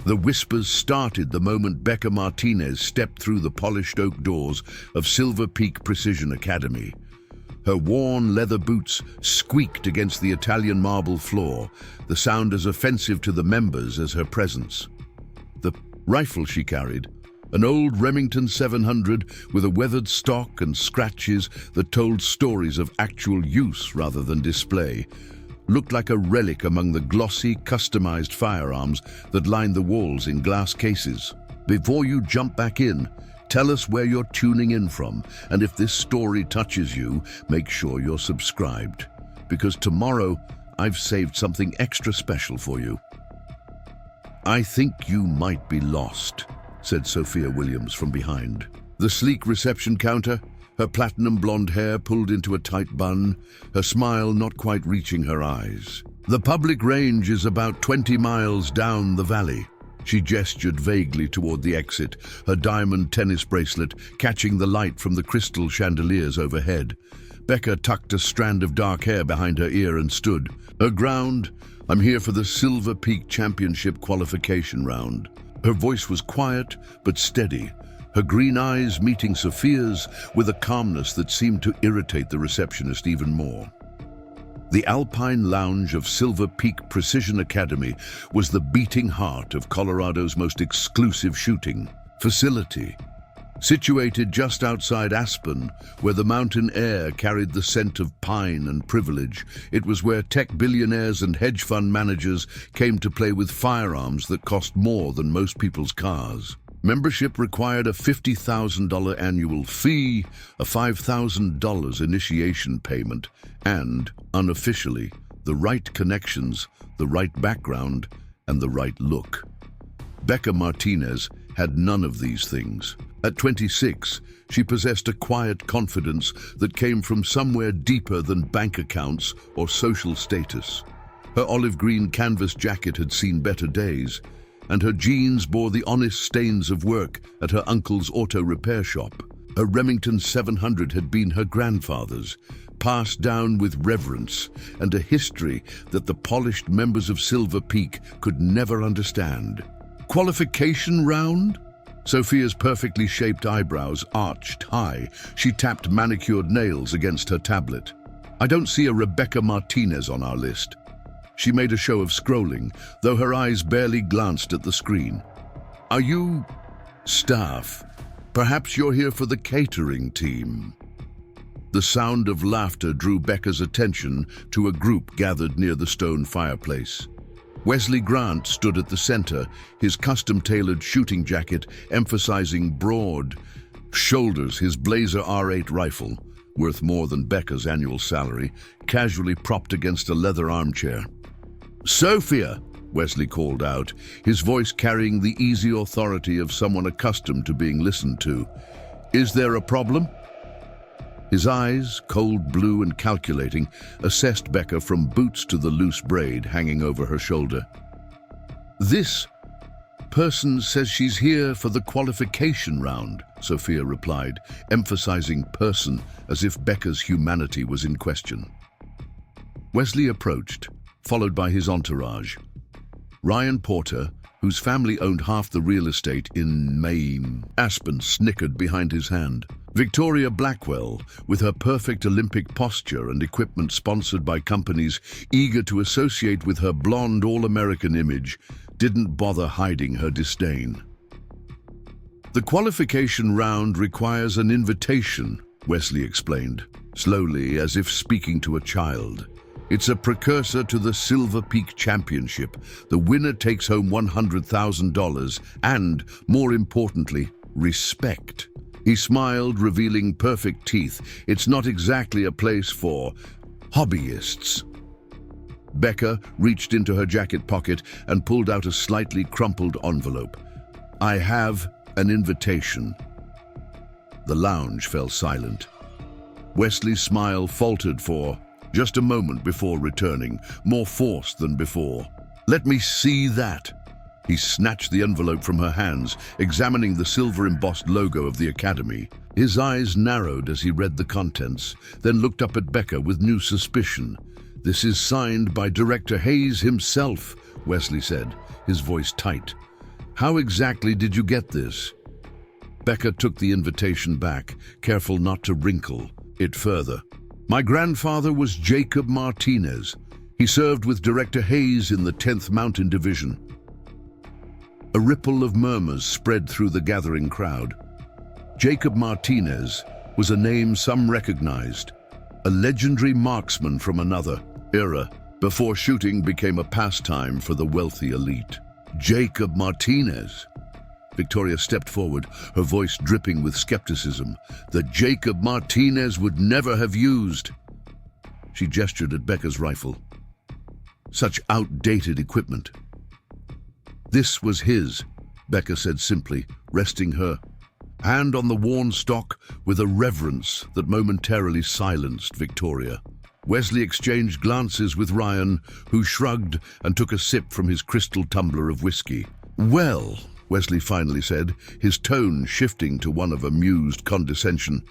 The whispers started the moment Becca Martinez stepped through the polished oak doors of Silver Peak Precision Academy. Her worn leather boots squeaked against the Italian marble floor, the sound as offensive to the members as her presence. The rifle she carried, an old Remington 700 with a weathered stock and scratches that told stories of actual use rather than display, looked like a relic among the glossy, customized firearms that lined the walls in glass cases. Before you jump back in, tell us where you're tuning in from, and if this story touches you, make sure you're subscribed, because tomorrow I've saved something extra special for you. "I think you might be lost," said Sophia Williams from behind. The sleek reception counter, her platinum blonde hair pulled into a tight bun, her smile not quite reaching her eyes. "The public range is about 20 miles down the valley." She gestured vaguely toward the exit, her diamond tennis bracelet catching the light from the crystal chandeliers overhead. Becca tucked a strand of dark hair behind her ear and stood. "Her ground, I'm here for the Silver Peak Championship qualification round." Her voice was quiet but steady, her green eyes meeting Sophia's with a calmness that seemed to irritate the receptionist even more. The Alpine Lounge of Silver Peak Precision Academy was the beating heart of Colorado's most exclusive shooting facility. Situated just outside Aspen, where the mountain air carried the scent of pine and privilege, it was where tech billionaires and hedge fund managers came to play with firearms that cost more than most people's cars. Membership required a $50,000 annual fee, a $5,000 initiation payment, and, unofficially, the right connections, the right background, and the right look. Becca Martinez had none of these things. At 26, she possessed a quiet confidence that came from somewhere deeper than bank accounts or social status. Her olive green canvas jacket had seen better days, and her jeans bore the honest stains of work at her uncle's auto repair shop. Her Remington 700 had been her grandfather's, passed down with reverence and a history that the polished members of Silver Peak could never understand. "Qualification round?" Sophia's perfectly shaped eyebrows arched high. She tapped manicured nails against her tablet. "I don't see a Rebecca Martinez on our list." She made a show of scrolling, though her eyes barely glanced at the screen. "Are you staff? Perhaps you're here for the catering team." The sound of laughter drew Becca's attention to a group gathered near the stone fireplace. Wesley Grant stood at the center, his custom-tailored shooting jacket emphasizing broad shoulders, his Blazer R8 rifle, worth more than Becca's annual salary, casually propped against a leather armchair. "Sophia!" Wesley called out, his voice carrying the easy authority of someone accustomed to being listened to. "Is there a problem?" His eyes, cold blue and calculating, assessed Becca from boots to the loose braid hanging over her shoulder. "This person says she's here for the qualification round," Sophia replied, emphasizing person as if Becca's humanity was in question. Wesley approached, followed by his entourage. Ryan Porter, whose family owned half the real estate in Maine, Aspen, snickered behind his hand. Victoria Blackwell, with her perfect Olympic posture and equipment sponsored by companies eager to associate with her blonde all-American image, didn't bother hiding her disdain. "The qualification round requires an invitation," Wesley explained, slowly as if speaking to a child. "It's a precursor to the Silver Peak Championship. The winner takes home $100,000 and, more importantly, respect." He smiled, revealing perfect teeth. "It's not exactly a place for hobbyists." Becca reached into her jacket pocket and pulled out a slightly crumpled envelope. "I have an invitation." The lounge fell silent. Wesley's smile faltered for just a moment before returning, more forced than before. "Let me see that." He snatched the envelope from her hands, examining the silver-embossed logo of the Academy. His eyes narrowed as he read the contents, then looked up at Becca with new suspicion. "This is signed by Director Hayes himself," Wesley said, his voice tight. How exactly did you get this? Becca took the invitation back, careful not to wrinkle it further. My grandfather was Jacob Martinez. He served with Director Hayes in the 10th Mountain Division. A ripple of murmurs spread through the gathering crowd. Jacob Martinez was a name some recognized, a legendary marksman from another era, before shooting became a pastime for the wealthy elite. Jacob Martinez. Victoria stepped forward, her voice dripping with skepticism, that Jacob Martinez would never have used. She gestured at Becca's rifle. Such outdated equipment. This was his, Becca said simply, resting her hand on the worn stock with a reverence that momentarily silenced Victoria. Wesley exchanged glances with Ryan, who shrugged and took a sip from his crystal tumbler of whiskey. Well, Wesley finally said, his tone shifting to one of amused condescension,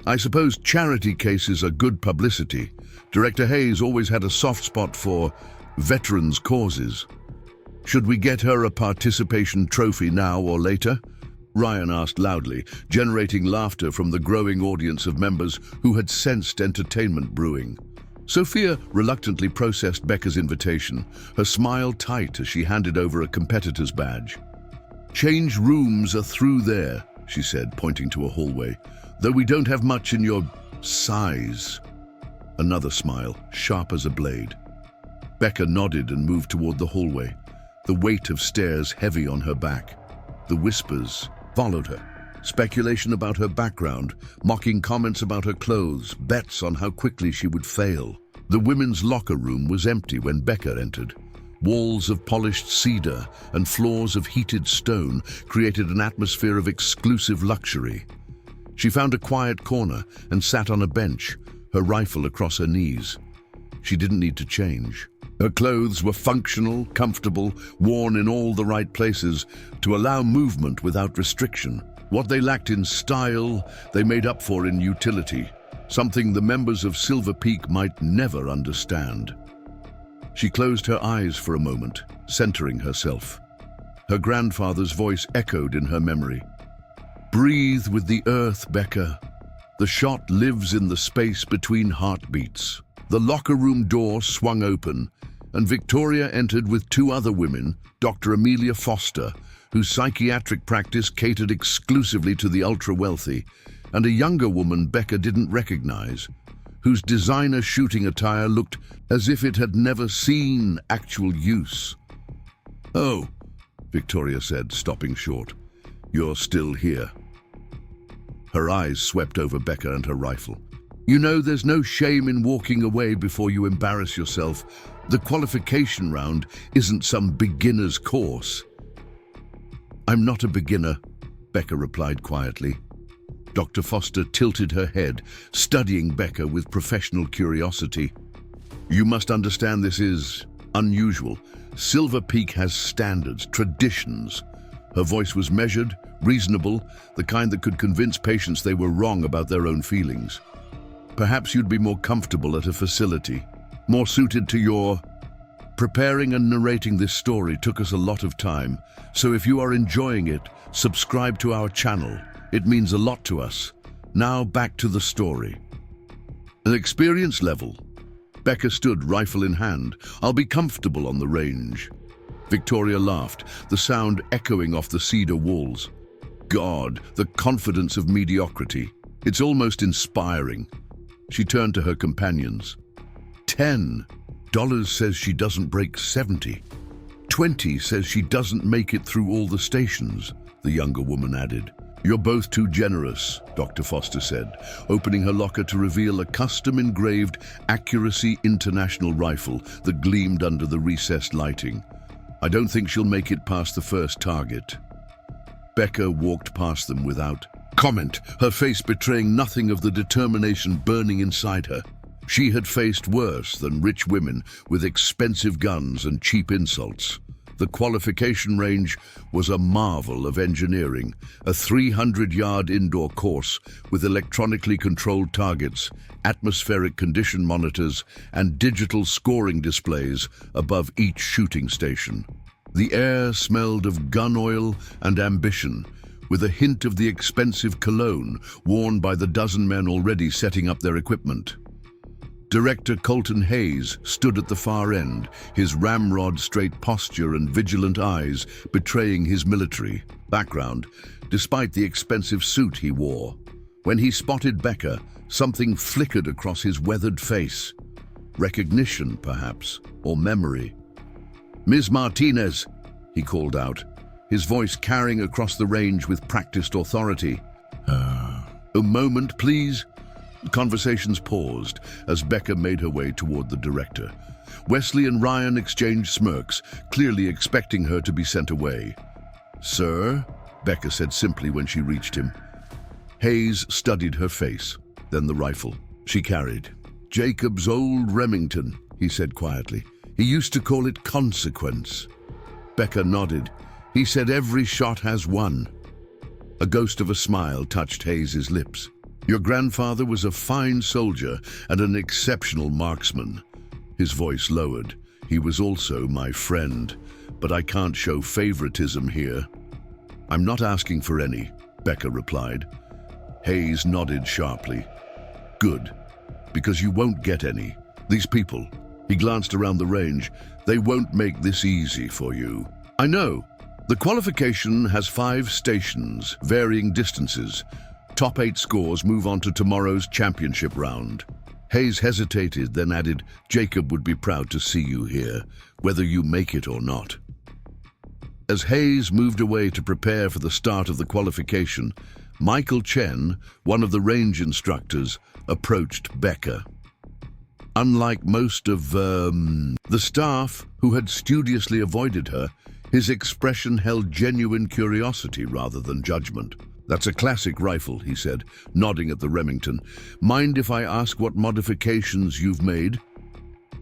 I suppose charity cases are good publicity. Director Hayes always had a soft spot for veterans' causes. Should we get her a participation trophy now or later? Ryan asked loudly, generating laughter from the growing audience of members who had sensed entertainment brewing. Sophia reluctantly processed Becca's invitation, her smile tight as she handed over a competitor's badge. Change rooms are through there, she said, pointing to a hallway, though we don't have much in your size. Another smile, sharp as a blade. Becca nodded and moved toward the hallway, the weight of stairs heavy on her back. The whispers followed her. Speculation about her background, mocking comments about her clothes, bets on how quickly she would fail. The women's locker room was empty when Becca entered. Walls of polished cedar and floors of heated stone created an atmosphere of exclusive luxury. She found a quiet corner and sat on a bench, her rifle across her knees. She didn't need to change. Her clothes were functional, comfortable, worn in all the right places to allow movement without restriction. What they lacked in style, they made up for in utility, something the members of Silver Peak might never understand. She closed her eyes for a moment, centering herself. Her grandfather's voice echoed in her memory. Breathe with the earth, Becca. The shot lives in the space between heartbeats. The locker room door swung open, and Victoria entered with two other women, Dr. Amelia Foster, whose psychiatric practice catered exclusively to the ultra-wealthy, and a younger woman Becca didn't recognize, whose designer shooting attire looked as if it had never seen actual use. Oh, Victoria said, stopping short. You're still here. Her eyes swept over Becca and her rifle. You know, there's no shame in walking away before you embarrass yourself. The qualification round isn't some beginner's course. I'm not a beginner, Becca replied quietly. Dr. Foster tilted her head, studying Becca with professional curiosity. You must understand this is unusual. Silver Peak has standards, traditions. Her voice was measured, reasonable, the kind that could convince patients they were wrong about their own feelings. Perhaps you'd be more comfortable at a facility, more suited to your... Preparing and narrating this story took us a lot of time, so if you are enjoying it, subscribe to our channel. It means a lot to us. Now back to the story. An experience level. Becca stood, rifle in hand. I'll be comfortable on the range. Victoria laughed, the sound echoing off the cedar walls. God, the confidence of mediocrity. It's almost inspiring. She turned to her companions. $10 says she doesn't break 70. 20 says she doesn't make it through all the stations, the younger woman added. You're both too generous, Dr. Foster said, opening her locker to reveal a custom-engraved Accuracy International rifle that gleamed under the recessed lighting. I don't think she'll make it past the first target. Becca walked past them without comment, her face betraying nothing of the determination burning inside her. She had faced worse than rich women with expensive guns and cheap insults. The qualification range was a marvel of engineering, a 300-yard indoor course with electronically controlled targets, atmospheric condition monitors, and digital scoring displays above each shooting station. The air smelled of gun oil and ambition, with a hint of the expensive cologne worn by the dozen men already setting up their equipment. Director Colton Hayes stood at the far end, his ramrod-straight posture and vigilant eyes betraying his military background, despite the expensive suit he wore. When he spotted Becca, something flickered across his weathered face. Recognition, perhaps, or memory. "Ms. Martinez," he called out, his voice carrying across the range with practiced authority. "A moment, please." Conversations paused as Becca made her way toward the director. Wesley and Ryan exchanged smirks, clearly expecting her to be sent away. "Sir," Becca said simply when she reached him. Hayes studied her face, then the rifle she carried. "Jacob's old Remington," he said quietly. "He used to call it Consequence." Becca nodded. "He said every shot has one." A ghost of a smile touched Hayes's lips. "Your grandfather was a fine soldier and an exceptional marksman." His voice lowered. "He was also my friend, but I can't show favoritism here." "I'm not asking for any," Becca replied. Hayes nodded sharply. "Good, because you won't get any. These people," he glanced around the range, "they won't make this easy for you." "I know. The qualification has 5 stations, varying distances. Top 8 scores move on to tomorrow's championship round." Hayes hesitated, then added, "Jacob would be proud to see you here, whether you make it or not." As Hayes moved away to prepare for the start of the qualification, Michael Chen, one of the range instructors, approached Becca. Unlike most of the staff who had studiously avoided her, his expression held genuine curiosity rather than judgment. "That's a classic rifle," he said, nodding at the Remington. "Mind if I ask what modifications you've made?"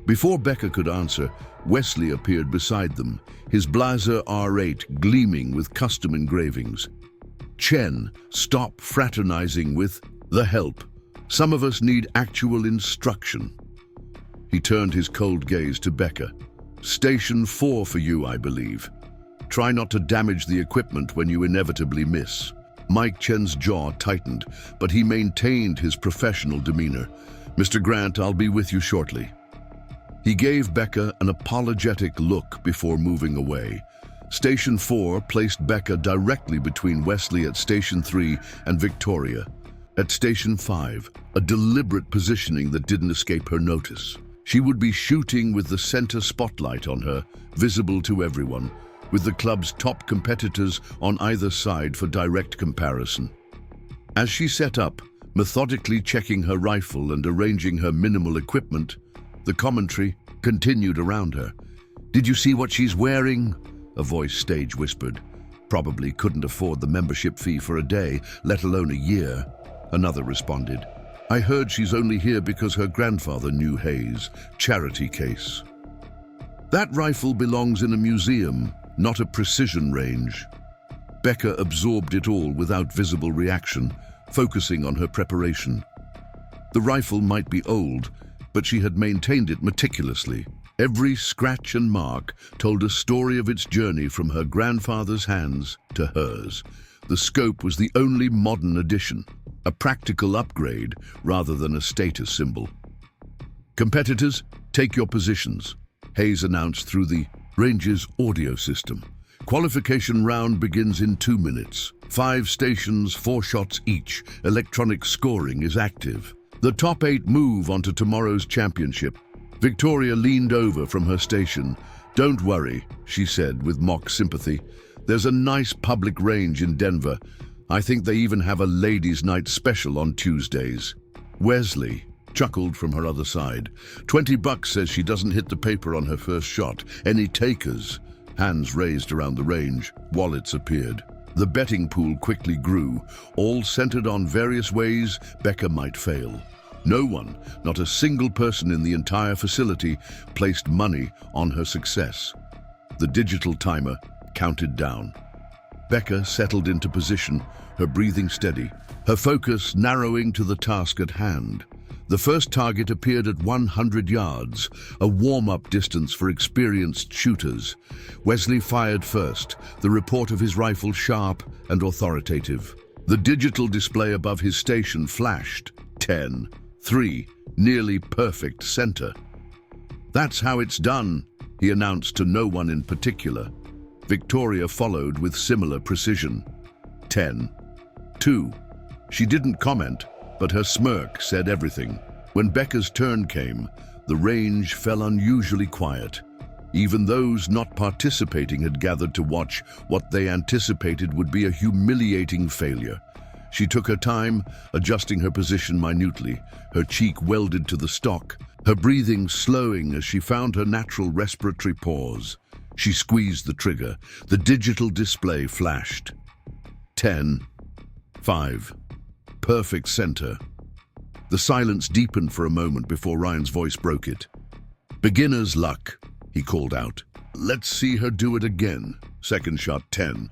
Before Becca could answer, Wesley appeared beside them, his Blazer R8 gleaming with custom engravings. "Chen, stop fraternizing with the help. Some of us need actual instruction." He turned his cold gaze to Becca. "Station 4 for you, I believe. Try not to damage the equipment when you inevitably miss." Mike Chen's jaw tightened, but he maintained his professional demeanor. "Mr. Grant, I'll be with you shortly." He gave Becca an apologetic look before moving away. Station 4 placed Becca directly between Wesley at Station 3 and Victoria. At Station 5, a deliberate positioning that didn't escape her notice. She would be shooting with the center spotlight on her, visible to everyone, with the club's top competitors on either side for direct comparison. As she set up, methodically checking her rifle and arranging her minimal equipment, the commentary continued around her. "Did you see what she's wearing?" a voice stage whispered. "Probably couldn't afford the membership fee for a day, let alone a year," another responded. "I heard she's only here because her grandfather knew Hayes. Charity case." "That rifle belongs in a museum, not a precision range." Becca absorbed it all without visible reaction, focusing on her preparation. The rifle might be old, but she had maintained it meticulously. Every scratch and mark told a story of its journey from her grandfather's hands to hers. The scope was the only modern addition, a practical upgrade rather than a status symbol. "Competitors, take your positions," Hayes announced through the range's audio system. "Qualification round begins in 2 minutes. 5 stations, 4 shots each. Electronic scoring is active. The top 8 move onto tomorrow's championship." Victoria leaned over from her station. "Don't worry," she said with mock sympathy. "There's a nice public range in Denver. I think they even have a ladies' night special on Tuesdays." Wesley chuckled from her other side. $20 says she doesn't hit the paper on her first shot. Any takers?" Hands raised around the range. Wallets appeared. The betting pool quickly grew, all centered on various ways Becca might fail. No one, not a single person in the entire facility, placed money on her success. The digital timer counted down. Becca settled into position, her breathing steady, her focus narrowing to the task at hand. The first target appeared at 100 yards, a warm-up distance for experienced shooters. Wesley fired first, the report of his rifle sharp and authoritative. The digital display above his station flashed. 10, 3, nearly perfect center. "That's how it's done," he announced to no one in particular. Victoria followed with similar precision. 10, 2. She didn't comment, but her smirk said everything. When Becca's turn came, the range fell unusually quiet. Even those not participating had gathered to watch what they anticipated would be a humiliating failure. She took her time, adjusting her position minutely, her cheek welded to the stock, her breathing slowing as she found her natural respiratory pause. She squeezed the trigger. The digital display flashed. 10, 5. Perfect center. The silence deepened for a moment before Ryan's voice broke it. "Beginner's luck," he called out. "Let's see her do it again." Second shot, 10.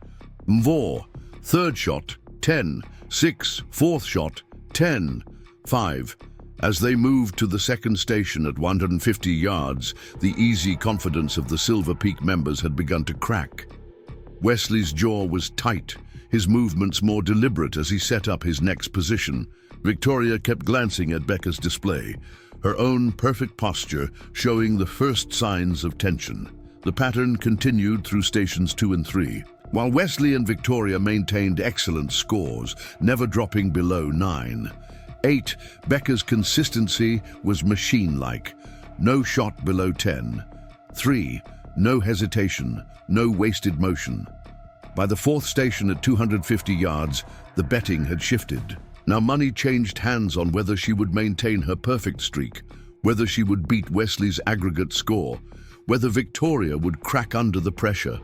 Mvor. Third shot, 10. 6. Fourth shot, 10. 5. As they moved to the second station at 150 yards, the easy confidence of the Silver Peak members had begun to crack. Wesley's jaw was tight, his movements more deliberate as he set up his next position. Victoria kept glancing at Becca's display, her own perfect posture showing the first signs of tension. The pattern continued through stations 2 and 3, while Wesley and Victoria maintained excellent scores, never dropping below 9. 8. Becca's consistency was machine-like. No shot below 10. 3. No hesitation, no wasted motion. By the fourth station at 250 yards, the betting had shifted. Now money changed hands on whether she would maintain her perfect streak, whether she would beat Wesley's aggregate score, whether Victoria would crack under the pressure.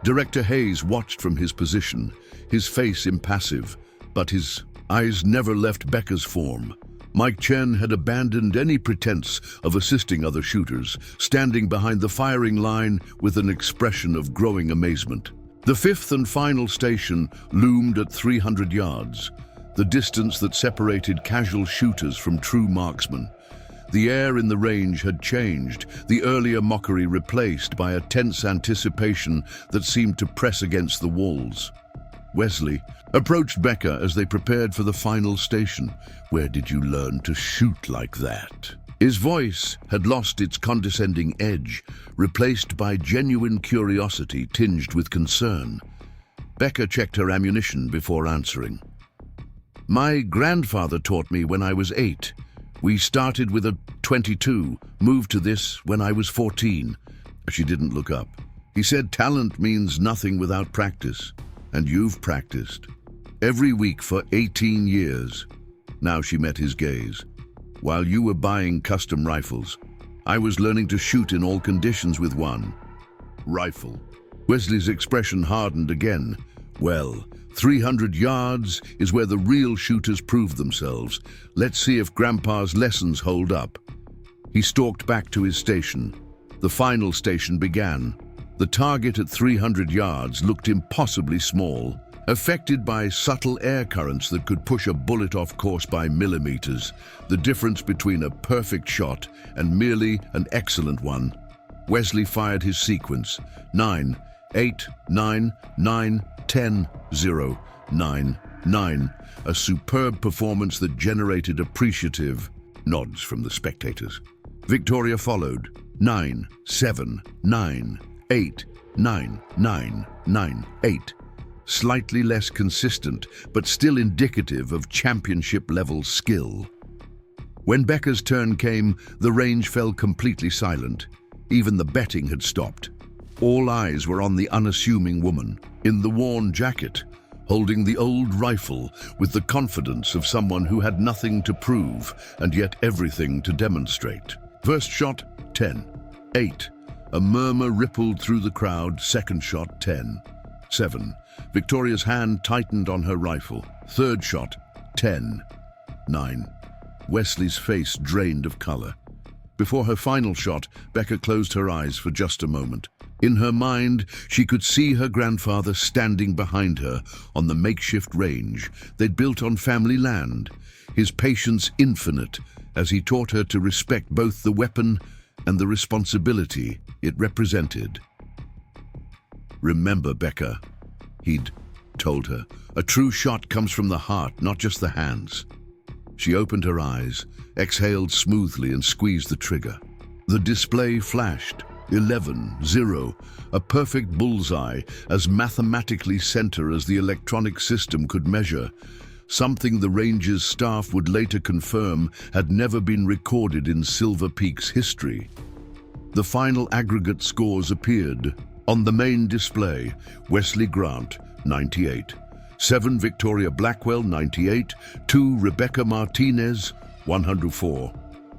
Director Hayes watched from his position, his face impassive, but his eyes never left Becca's form. Mike Chen had abandoned any pretense of assisting other shooters, standing behind the firing line with an expression of growing amazement. The fifth and final station loomed at 300 yards, the distance that separated casual shooters from true marksmen. The air in the range had changed, the earlier mockery replaced by a tense anticipation that seemed to press against the walls. Wesley approached Becca as they prepared for the final station. "Where did you learn to shoot like that?" His voice had lost its condescending edge, replaced by genuine curiosity tinged with concern. Becca checked her ammunition before answering. "My grandfather taught me when I was 8. We started with a .22, moved to this when I was 14. She didn't look up. "He said talent means nothing without practice. And you've practiced. Every week for 18 years. Now she met his gaze. "While you were buying custom rifles, I was learning to shoot in all conditions with one rifle." Wesley's expression hardened again. "Well, 300 yards is where the real shooters prove themselves. Let's see if Grandpa's lessons hold up." He stalked back to his station. The final station began. The target at 300 yards looked impossibly small, affected by subtle air currents that could push a bullet off course by millimeters, the difference between a perfect shot and merely an excellent one. Wesley fired his sequence. 9, 8, 9, 9, 10, 0, 9, 9. A superb performance that generated appreciative nods from the spectators. Victoria followed. 9, 7, 9, 8, 9, 9, 9, 8. Slightly less consistent, but still indicative of championship-level skill. When Becca's turn came, the range fell completely silent. Even the betting had stopped. All eyes were on the unassuming woman, in the worn jacket, holding the old rifle with the confidence of someone who had nothing to prove and yet everything to demonstrate. First shot, 10. 8. A murmur rippled through the crowd. Second shot, 10. 7. Victoria's hand tightened on her rifle. Third shot, 10. 9. Wesley's face drained of color. Before her final shot, Becca closed her eyes for just a moment. In her mind, she could see her grandfather standing behind her on the makeshift range they'd built on family land. his patience infinite as he taught her to respect both the weapon and the responsibility it represented. "Remember, Becca," he'd told her, "a true shot comes from the heart, not just the hands." She opened her eyes, exhaled smoothly, and squeezed the trigger. The display flashed, 11-0, a perfect bullseye, as mathematically center as the electronic system could measure, something the range's staff would later confirm had never been recorded in Silver Peak's history. The final aggregate scores appeared. On the main display, Wesley Grant, 98. 7 Victoria Blackwell, 98. 2 Rebecca Martinez, 104.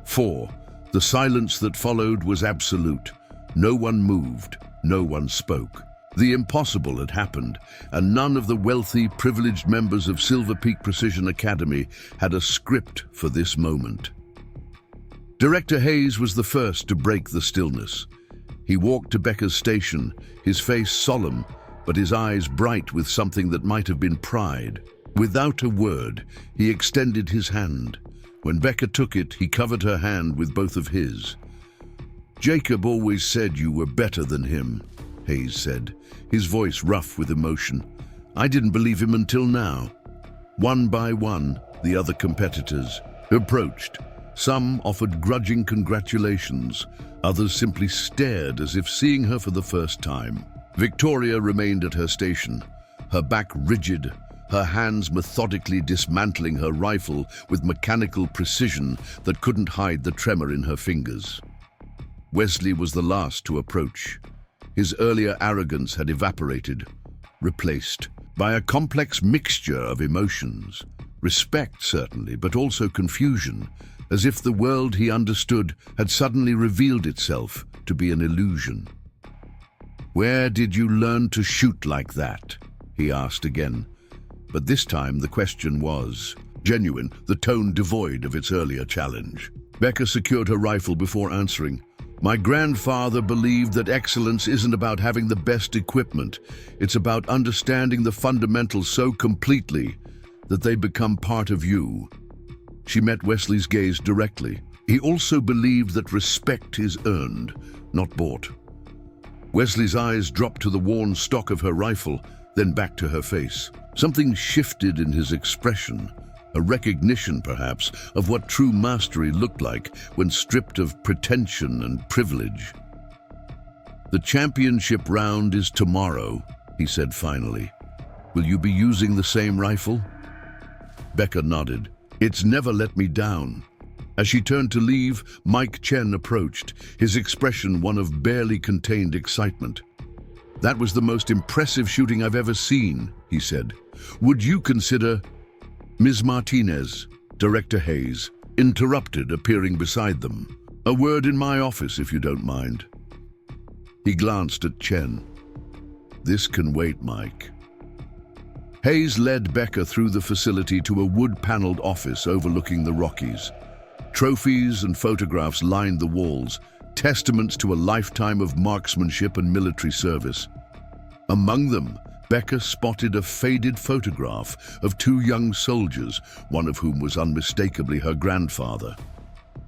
4. The silence that followed was absolute. No one moved, no one spoke. The impossible had happened, and none of the wealthy, privileged members of Silver Peak Precision Academy had a script for this moment. Director Hayes was the first to break the stillness. He walked to Becca's station, his face solemn, but his eyes bright with something that might have been pride. Without a word, he extended his hand. When Becca took it, he covered her hand with both of his. "Jacob always said you were better than him," Hayes said, his voice rough with emotion. "I didn't believe him until now." One by one, the other competitors approached. Some offered grudging congratulations, others simply stared as if seeing her for the first time. Victoria remained at her station, her back rigid, her hands methodically dismantling her rifle with mechanical precision that couldn't hide the tremor in her fingers. Wesley was the last to approach. His earlier arrogance had evaporated, replaced by a complex mixture of emotions. Respect, certainly, but also confusion, as if the world he understood had suddenly revealed itself to be an illusion. "Where did you learn to shoot like that?" he asked again. But this time the question was genuine, the tone devoid of its earlier challenge. Becca secured her rifle before answering. "My grandfather believed that excellence isn't about having the best equipment. It's about understanding the fundamentals so completely that they become part of you." She met Wesley's gaze directly. He also believed that respect is earned, not bought. Wesley's eyes dropped to the worn stock of her rifle, then back to her face. Something shifted in his expression, a recognition, perhaps, of what true mastery looked like when stripped of pretension and privilege. "The championship round is tomorrow," he said finally. "Will you be using the same rifle?" Becca nodded. "It's never let me down." As she turned to leave, Mike Chen approached, his expression one of barely contained excitement. "That was the most impressive shooting I've ever seen," he said. "Would you consider—" Ms. Martinez, Director Hayes, interrupted, appearing beside them. "A word in my office, if you don't mind." He glanced at Chen. "This can wait, Mike." Hayes led Becca through the facility to a wood-paneled office overlooking the Rockies. Trophies and photographs lined the walls, testaments to a lifetime of marksmanship and military service. Among them, Becca spotted a faded photograph of 2 young soldiers, one of whom was unmistakably her grandfather.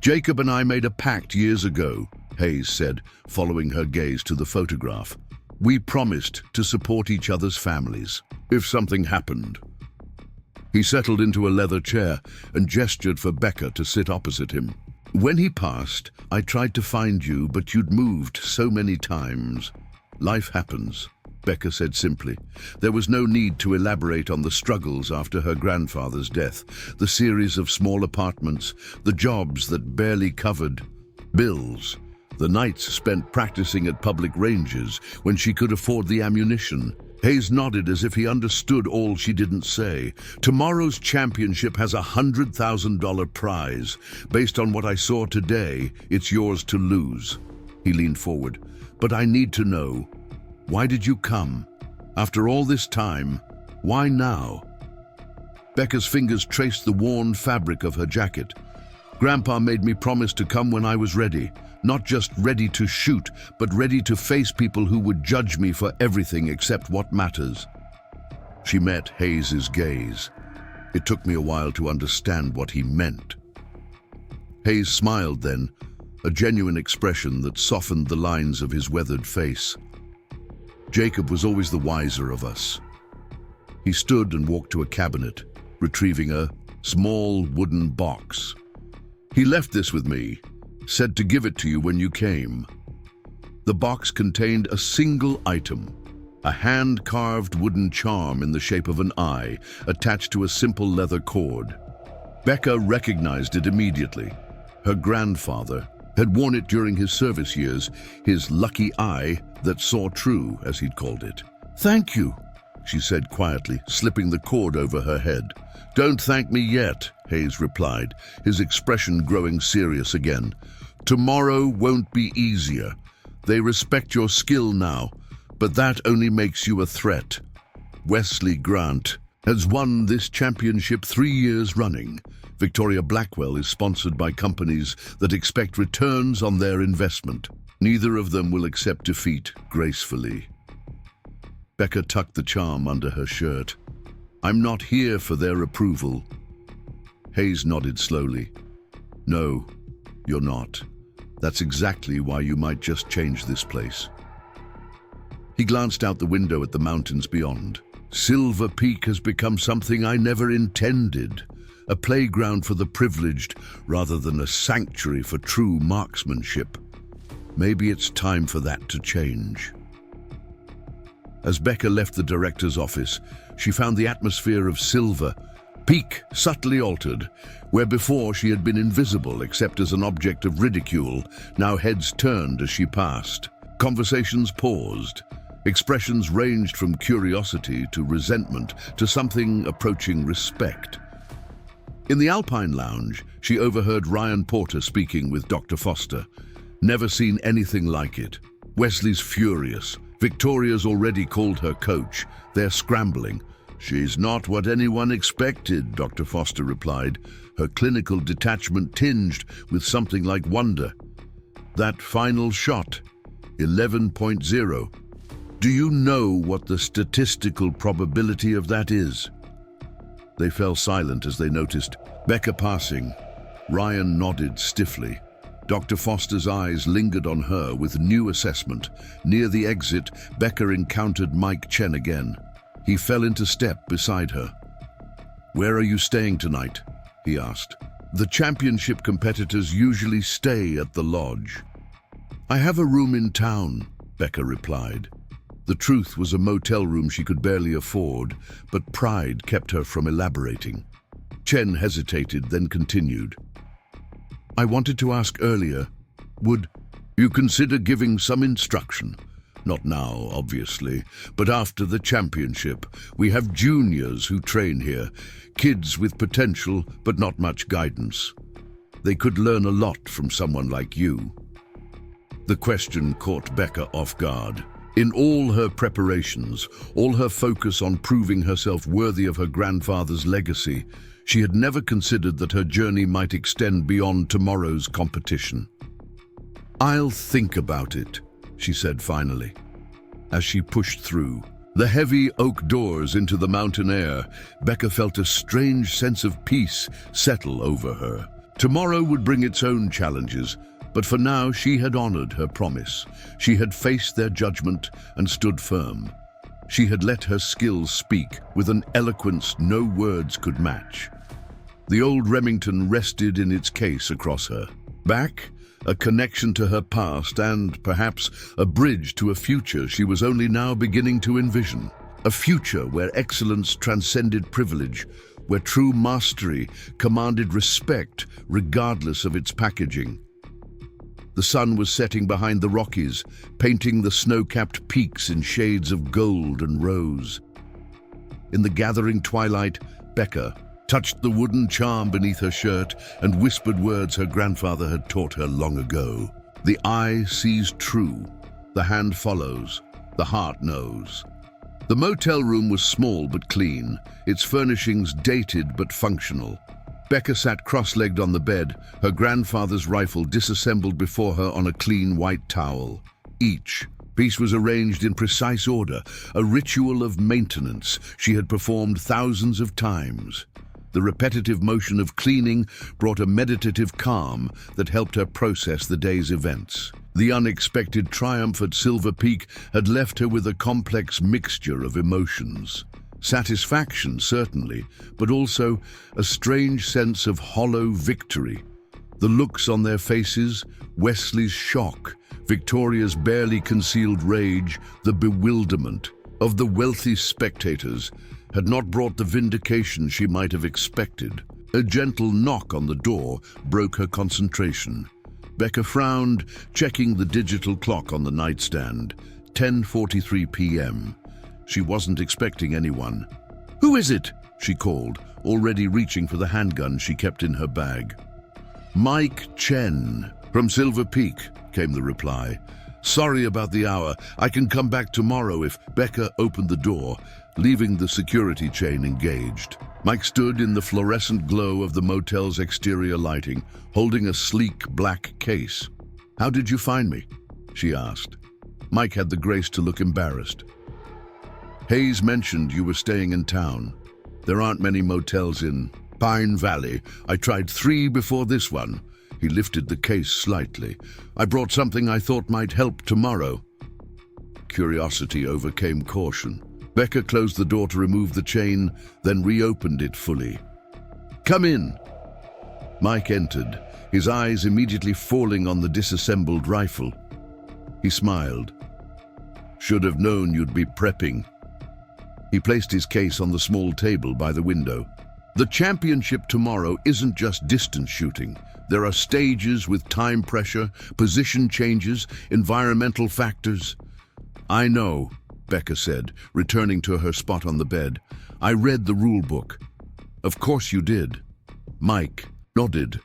"Jacob and I made a pact years ago," Hayes said, following her gaze to the photograph. "We promised to support each other's families, if something happened." He settled into a leather chair and gestured for Becca to sit opposite him. "When he passed, I tried to find you, but you'd moved so many times. Life happens," Becca said simply. There was no need to elaborate on the struggles after her grandfather's death, the series of small apartments, the jobs that barely covered bills, the nights spent practicing at public ranges when she could afford the ammunition. Hayes nodded as if he understood all she didn't say. "Tomorrow's championship has a $100,000 prize. Based on what I saw today, it's yours to lose." He leaned forward. "But I need to know, why did you come? After all this time, why now?" Becca's fingers traced the worn fabric of her jacket. "Grandpa made me promise to come when I was ready. Not just ready to shoot, but ready to face people who would judge me for everything except what matters." She met Hayes's gaze. It took me a while to understand what he meant. Hayes smiled then, a genuine expression that softened the lines of his weathered face. Jacob was always the wiser of us. He stood and walked to a cabinet, retrieving a small wooden box. He left this with me, said to give it to you when you came. The box contained a single item, a hand-carved wooden charm in the shape of an eye attached to a simple leather cord. Becca recognized it immediately. Her grandfather had worn it during his service years, his lucky eye that saw true, as he'd called it. "Thank you," she said quietly, slipping the cord over her head. "Don't thank me yet," Hayes replied, his expression growing serious again. "Tomorrow won't be easier. They respect your skill now, but that only makes you a threat. Wesley Grant has won this championship 3 years running. Victoria Blackwell is sponsored by companies that expect returns on their investment. Neither of them will accept defeat gracefully." Becca tucked the charm under her shirt. "I'm not here for their approval." Hayes nodded slowly. "No, you're not. That's exactly why you might just change this place." He glanced out the window at the mountains beyond. "Silver Peak has become something I never intended. A playground for the privileged rather than a sanctuary for true marksmanship. Maybe it's time for that to change." As Becca left the director's office, she found the atmosphere of Silver Peak subtly altered. Where before she had been invisible except as an object of ridicule, now heads turned as she passed. Conversations paused. Expressions ranged from curiosity to resentment to something approaching respect. In the Alpine Lounge, she overheard Ryan Porter speaking with Dr. Foster. Never seen anything like it. Wesley's furious. Victoria's already called her coach. They're scrambling. "She's not what anyone expected," Dr. Foster replied, her clinical detachment tinged with something like wonder. "That final shot, 11.0. Do you know what the statistical probability of that is?" They fell silent as they noticed Becca passing. Ryan nodded stiffly. Dr. Foster's eyes lingered on her with new assessment. Near the exit, Becca encountered Mike Chen again. He fell into step beside her. "Where are you staying tonight?" he asked. "The championship competitors usually stay at the lodge." "I have a room in town," Becca replied. The truth was a motel room she could barely afford, but pride kept her from elaborating. Chen hesitated, then continued. "I wanted to ask earlier, would you consider giving some instruction? Not now, obviously, but after the championship. We have juniors who train here, kids with potential but not much guidance. They could learn a lot from someone like you." The question caught Becca off guard. In all her preparations, all her focus on proving herself worthy of her grandfather's legacy, she had never considered that her journey might extend beyond tomorrow's competition. "I'll think about it," she said finally. As she pushed through the heavy oak doors into the mountain air, Becca felt a strange sense of peace settle over her. Tomorrow would bring its own challenges, but for now she had honored her promise. She had faced their judgment and stood firm. She had let her skills speak with an eloquence no words could match. The old Remington rested in its case across her back, a connection to her past and, perhaps, a bridge to a future she was only now beginning to envision. A future where excellence transcended privilege, where true mastery commanded respect regardless of its packaging. The sun was setting behind the Rockies, painting the snow-capped peaks in shades of gold and rose. In the gathering twilight, Becca touched the wooden charm beneath her shirt and whispered words her grandfather had taught her long ago. The eye sees true, the hand follows, the heart knows. The motel room was small but clean, its furnishings dated but functional. Becca sat cross-legged on the bed, her grandfather's rifle disassembled before her on a clean white towel. Each piece was arranged in precise order, a ritual of maintenance she had performed thousands of times. The repetitive motion of cleaning brought a meditative calm that helped her process the day's events. The unexpected triumph at Silver Peak had left her with a complex mixture of emotions. Satisfaction, certainly, but also a strange sense of hollow victory. The looks on their faces, Wesley's shock, Victoria's barely concealed rage, the bewilderment of the wealthy spectators had not brought the vindication she might have expected. A gentle knock on the door broke her concentration. Becca frowned, checking the digital clock on the nightstand. 10:43 p.m. She wasn't expecting anyone. "Who is it?" she called, already reaching for the handgun she kept in her bag. "Mike Chen, from Silver Peak," came the reply. "Sorry about the hour. I can come back tomorrow if..." Becca opened the door, leaving the security chain engaged. Mike stood in the fluorescent glow of the motel's exterior lighting, holding a sleek black case. "How did you find me?" she asked. Mike had the grace to look embarrassed. "Hayes mentioned you were staying in town. There aren't many motels in Pine Valley. I tried 3 before this one." He lifted the case slightly. "I brought something I thought might help tomorrow." Curiosity overcame caution. Becca closed the door to remove the chain, then reopened it fully. "Come in." Mike entered, his eyes immediately falling on the disassembled rifle. He smiled. "Should have known you'd be prepping." He placed his case on the small table by the window. "The championship tomorrow isn't just distance shooting. There are stages with time pressure, position changes, environmental factors." "I know," Becca said, returning to her spot on the bed. "I read the rule book." "Of course you did." Mike nodded.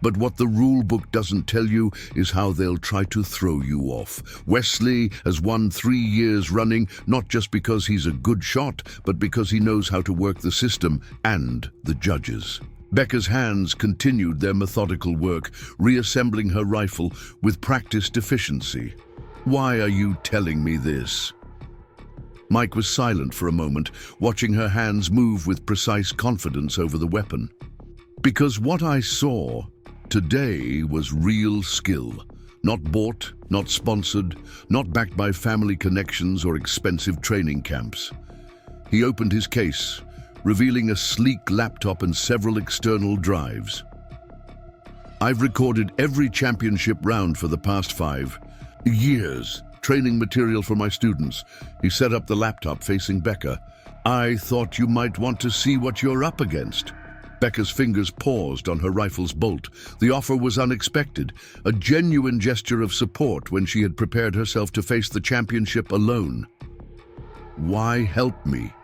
"But what the rule book doesn't tell you is how they'll try to throw you off. Wesley has won 3 years running, not just because he's a good shot, but because he knows how to work the system and the judges." Becca's hands continued their methodical work, reassembling her rifle with practiced efficiency. "Why are you telling me this?" Mike was silent for a moment, watching her hands move with precise confidence over the weapon. "Because what I saw today was real skill. Not bought, not sponsored, not backed by family connections or expensive training camps." He opened his case, revealing a sleek laptop and several external drives. "I've recorded every championship round for the past 5 years. Training material for my students." He set up the laptop facing Becca. "I thought you might want to see what you're up against." Becca's fingers paused on her rifle's bolt. The offer was unexpected, a genuine gesture of support when she had prepared herself to face the championship alone. "Why help me?"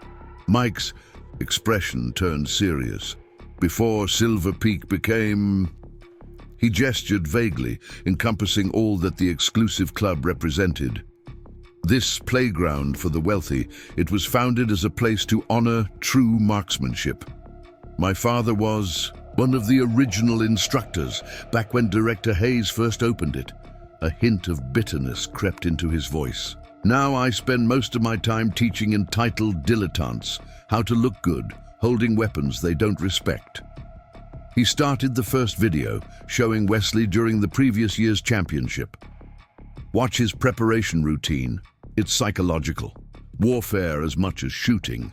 Mike's expression turned serious. "Before Silver Peak became..." He gestured vaguely, encompassing all that the exclusive club represented. "This playground for the wealthy, it was founded as a place to honor true marksmanship. My father was one of the original instructors back when Director Hayes first opened it." A hint of bitterness crept into his voice. "Now I spend most of my time teaching entitled dilettantes how to look good, holding weapons they don't respect." He started the first video, showing Wesley during the previous year's championship. "Watch his preparation routine. It's psychological. Warfare as much as shooting."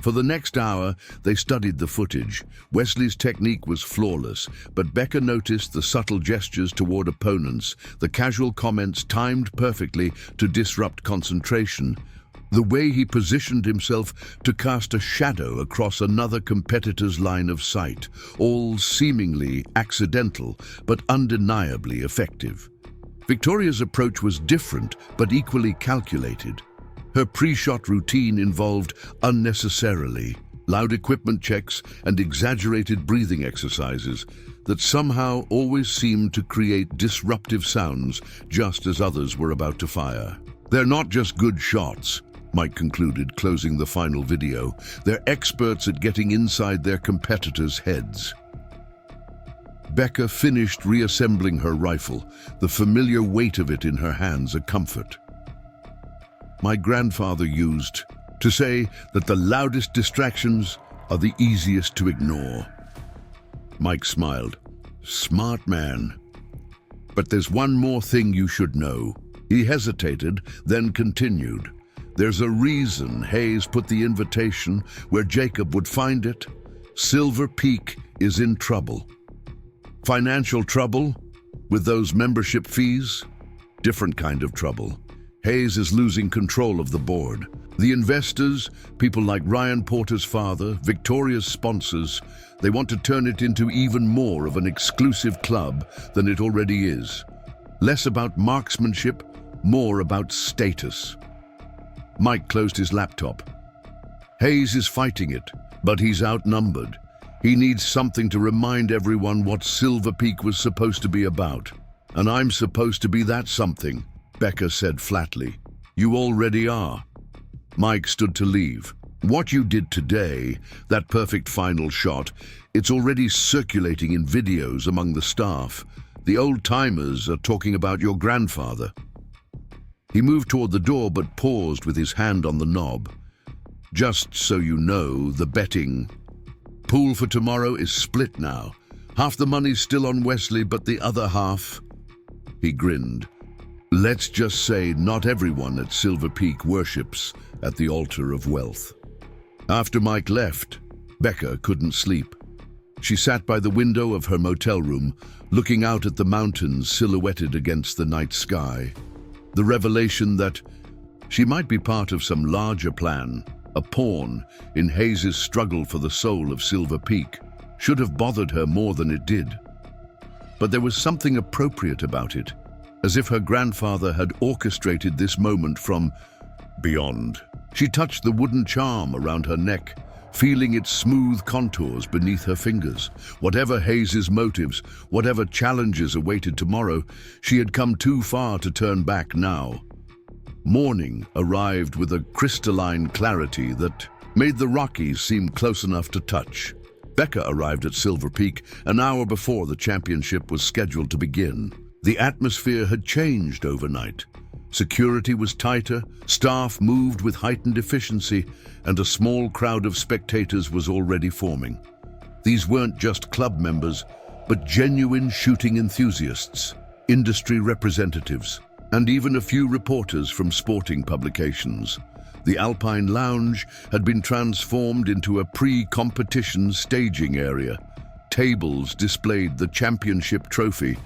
For the next hour, they studied the footage. Wesley's technique was flawless, but Becca noticed the subtle gestures toward opponents, the casual comments timed perfectly to disrupt concentration, the way he positioned himself to cast a shadow across another competitor's line of sight, all seemingly accidental but undeniably effective. Victoria's approach was different but equally calculated. Her pre-shot routine involved unnecessarily loud equipment checks and exaggerated breathing exercises that somehow always seemed to create disruptive sounds just as others were about to fire. "They're not just good shots," Mike concluded, closing the final video. "They're experts at getting inside their competitors' heads." Becca finished reassembling her rifle, the familiar weight of it in her hands a comfort. "My grandfather used to say that the loudest distractions are the easiest to ignore. Mike smiled. Smart man. But there's one more thing you should know. He hesitated, then continued. There's a reason Hayes put the invitation where Jacob would find it. Silver Peak is in trouble. Financial trouble? With those membership fees? Different kind of trouble. Hayes is losing control of the board. The investors, people like Ryan Porter's father, Victoria's sponsors, they want to turn it into even more of an exclusive club than it already is. Less about marksmanship, more about status. Mike closed his laptop. Hayes is fighting it, but he's outnumbered. He needs something to remind everyone what Silver Peak was supposed to be about. And I'm supposed to be that something, Becca said flatly. You already are. Mike stood to leave. What you did today, that perfect final shot, it's already circulating in videos among the staff. The old-timers are talking about your grandfather. He moved toward the door but paused with his hand on the knob. Just so you know, the betting pool for tomorrow is split now. Half the money's still on Wesley, but the other half... He grinned. Let's just say not everyone at Silver Peak worships at the altar of wealth. After Mike left, Becca couldn't sleep. She sat by the window of her motel room, looking out at the mountains silhouetted against the night sky. The revelation that she might be part of some larger plan, a pawn in Hayes' struggle for the soul of Silver Peak, should have bothered her more than it did. But there was something appropriate about it, as if her grandfather had orchestrated this moment from beyond. She touched the wooden charm around her neck, feeling its smooth contours beneath her fingers. Whatever Hayes' motives, whatever challenges awaited tomorrow, she had come too far to turn back now. Morning arrived with a crystalline clarity that made the Rockies seem close enough to touch. Becca arrived at Silver Peak an hour before the championship was scheduled to begin. The atmosphere had changed overnight. Security was tighter, staff moved with heightened efficiency, and a small crowd of spectators was already forming. These weren't just club members, but genuine shooting enthusiasts, industry representatives, and even a few reporters from sporting publications. The Alpine Lounge had been transformed into a pre-competition staging area. Tables displayed the championship trophy,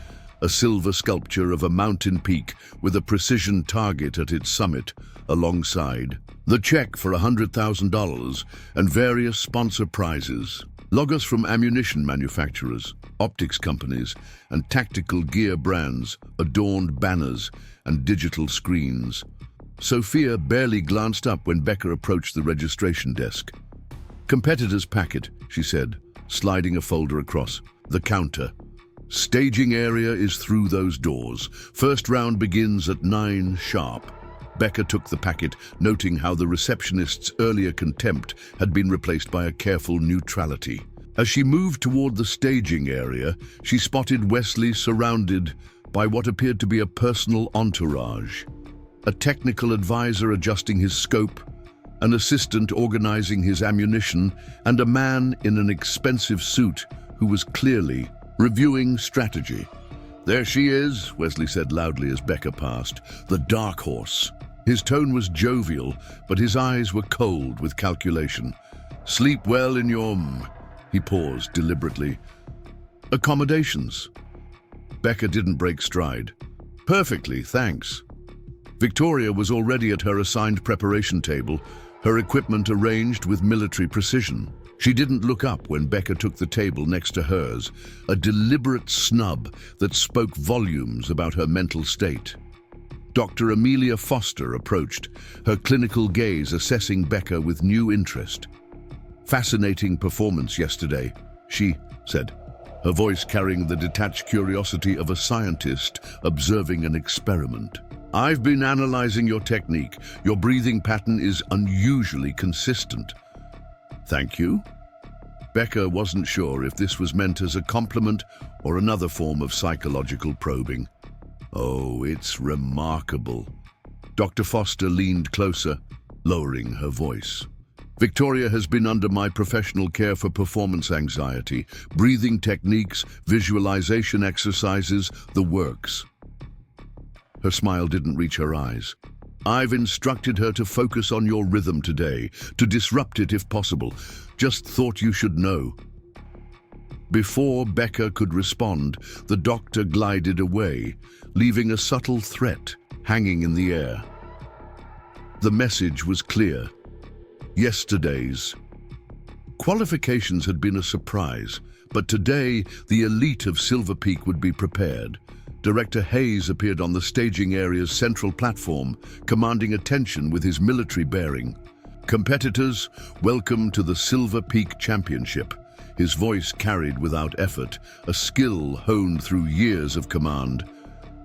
a silver sculpture of a mountain peak with a precision target at its summit, alongside the check for $100,000 and various sponsor prizes. Logos from ammunition manufacturers, optics companies, and tactical gear brands adorned banners and digital screens. Sophia barely glanced up when Becca approached the registration desk. Competitor's packet, she said, sliding a folder across. The counter. Staging area is through those doors. First round begins at 9 sharp. Becca took the packet, noting how the receptionist's earlier contempt had been replaced by a careful neutrality. As she moved toward the staging area, she spotted Wesley surrounded by what appeared to be a personal entourage. A technical advisor adjusting his scope, an assistant organizing his ammunition, and a man in an expensive suit who was clearly reviewing strategy. There she is, Wesley said loudly as Becca passed, the dark horse. His tone was jovial, but his eyes were cold with calculation. Sleep well in your... He paused deliberately. Accommodations. Becca didn't break stride. Perfectly, thanks. Victoria was already at her assigned preparation table, her equipment arranged with military precision. She didn't look up when Becca took the table next to hers, a deliberate snub that spoke volumes about her mental state. Dr. Amelia Foster approached, her clinical gaze assessing Becca with new interest. Fascinating performance yesterday, she said, her voice carrying the detached curiosity of a scientist observing an experiment. I've been analyzing your technique. Your breathing pattern is unusually consistent. Thank you. Becca wasn't sure if this was meant as a compliment or another form of psychological probing. Oh, it's remarkable. Dr. Foster leaned closer, lowering her voice. Victoria has been under my professional care for performance anxiety, breathing techniques, visualization exercises, the works. Her smile didn't reach her eyes. I've instructed her to focus on your rhythm today, to disrupt it if possible. Just thought you should know. Before Becca could respond, the doctor glided away, leaving a subtle threat hanging in the air. The message was clear. Yesterday's qualifications had been a surprise, but today the elite of Silver Peak would be prepared. Director Hayes appeared on the staging area's central platform, commanding attention with his military bearing. Competitors, welcome to the Silver Peak Championship. His voice carried without effort, a skill honed through years of command.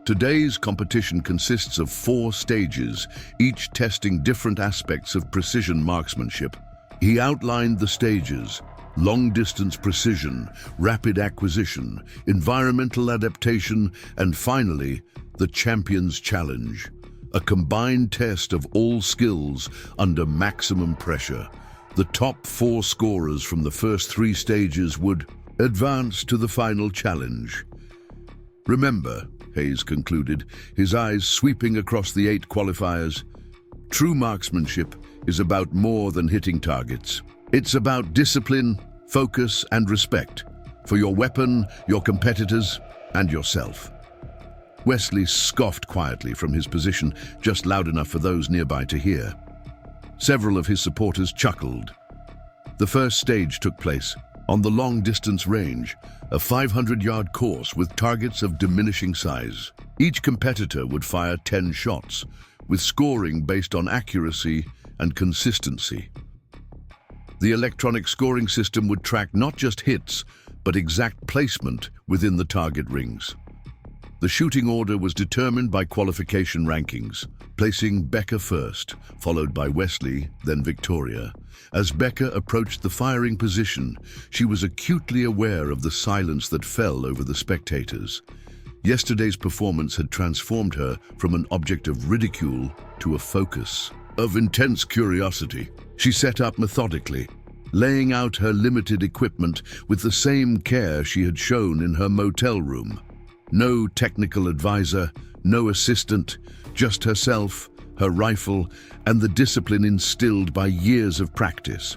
Today's competition consists of 4 stages, each testing different aspects of precision marksmanship. He outlined the stages: long-distance precision, rapid acquisition, environmental adaptation, and finally, the Champion's Challenge, a combined test of all skills under maximum pressure. The top 4 scorers from the first 3 stages would advance to the final challenge. Remember, Hayes concluded, his eyes sweeping across the 8 qualifiers, true marksmanship is about more than hitting targets. It's about discipline, focus, and respect for your weapon, your competitors, and yourself. Wesley scoffed quietly from his position, just loud enough for those nearby to hear. Several of his supporters chuckled. The first stage took place on the long-distance range, a 500-yard course with targets of diminishing size. Each competitor would fire 10 shots, with scoring based on accuracy and consistency. The electronic scoring system would track not just hits, but exact placement within the target rings. The shooting order was determined by qualification rankings, placing Becca first, followed by Wesley, then Victoria. As Becca approached the firing position, she was acutely aware of the silence that fell over the spectators. Yesterday's performance had transformed her from an object of ridicule to a focus of intense curiosity. She set up methodically, laying out her limited equipment with the same care she had shown in her motel room. No technical advisor, no assistant, just herself, her rifle, and the discipline instilled by years of practice.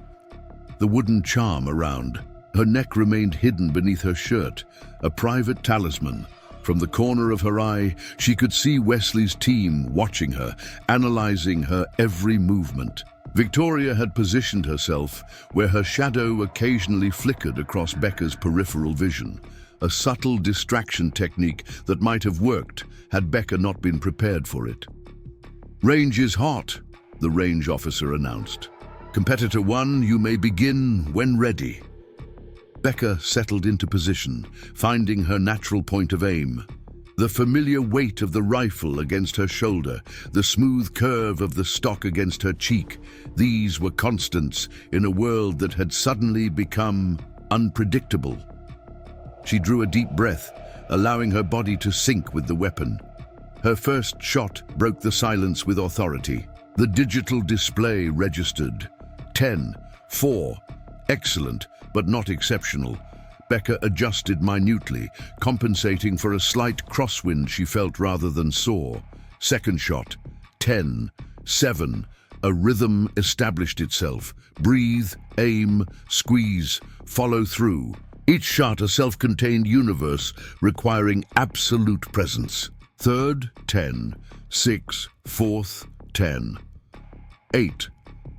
The wooden charm around her neck remained hidden beneath her shirt, a private talisman. From the corner of her eye, she could see Wesley's team watching her, analyzing her every movement. Victoria had positioned herself where her shadow occasionally flickered across Becca's peripheral vision, a subtle distraction technique that might have worked had Becca not been prepared for it. "Range is hot," the range officer announced. "Competitor 1, you may begin when ready." Becca settled into position, finding her natural point of aim. The familiar weight of the rifle against her shoulder, the smooth curve of the stock against her cheek, these were constants in a world that had suddenly become unpredictable. She drew a deep breath, allowing her body to sync with the weapon. Her first shot broke the silence with authority. The digital display registered 10, 4. Excellent, but not exceptional. Becca adjusted minutely, compensating for a slight crosswind she felt rather than saw. Second shot, 10, 7. A rhythm established itself. Breathe, aim, squeeze, follow through. Each shot a self-contained universe requiring absolute presence. Third, 10, 6, fourth, 10, 8.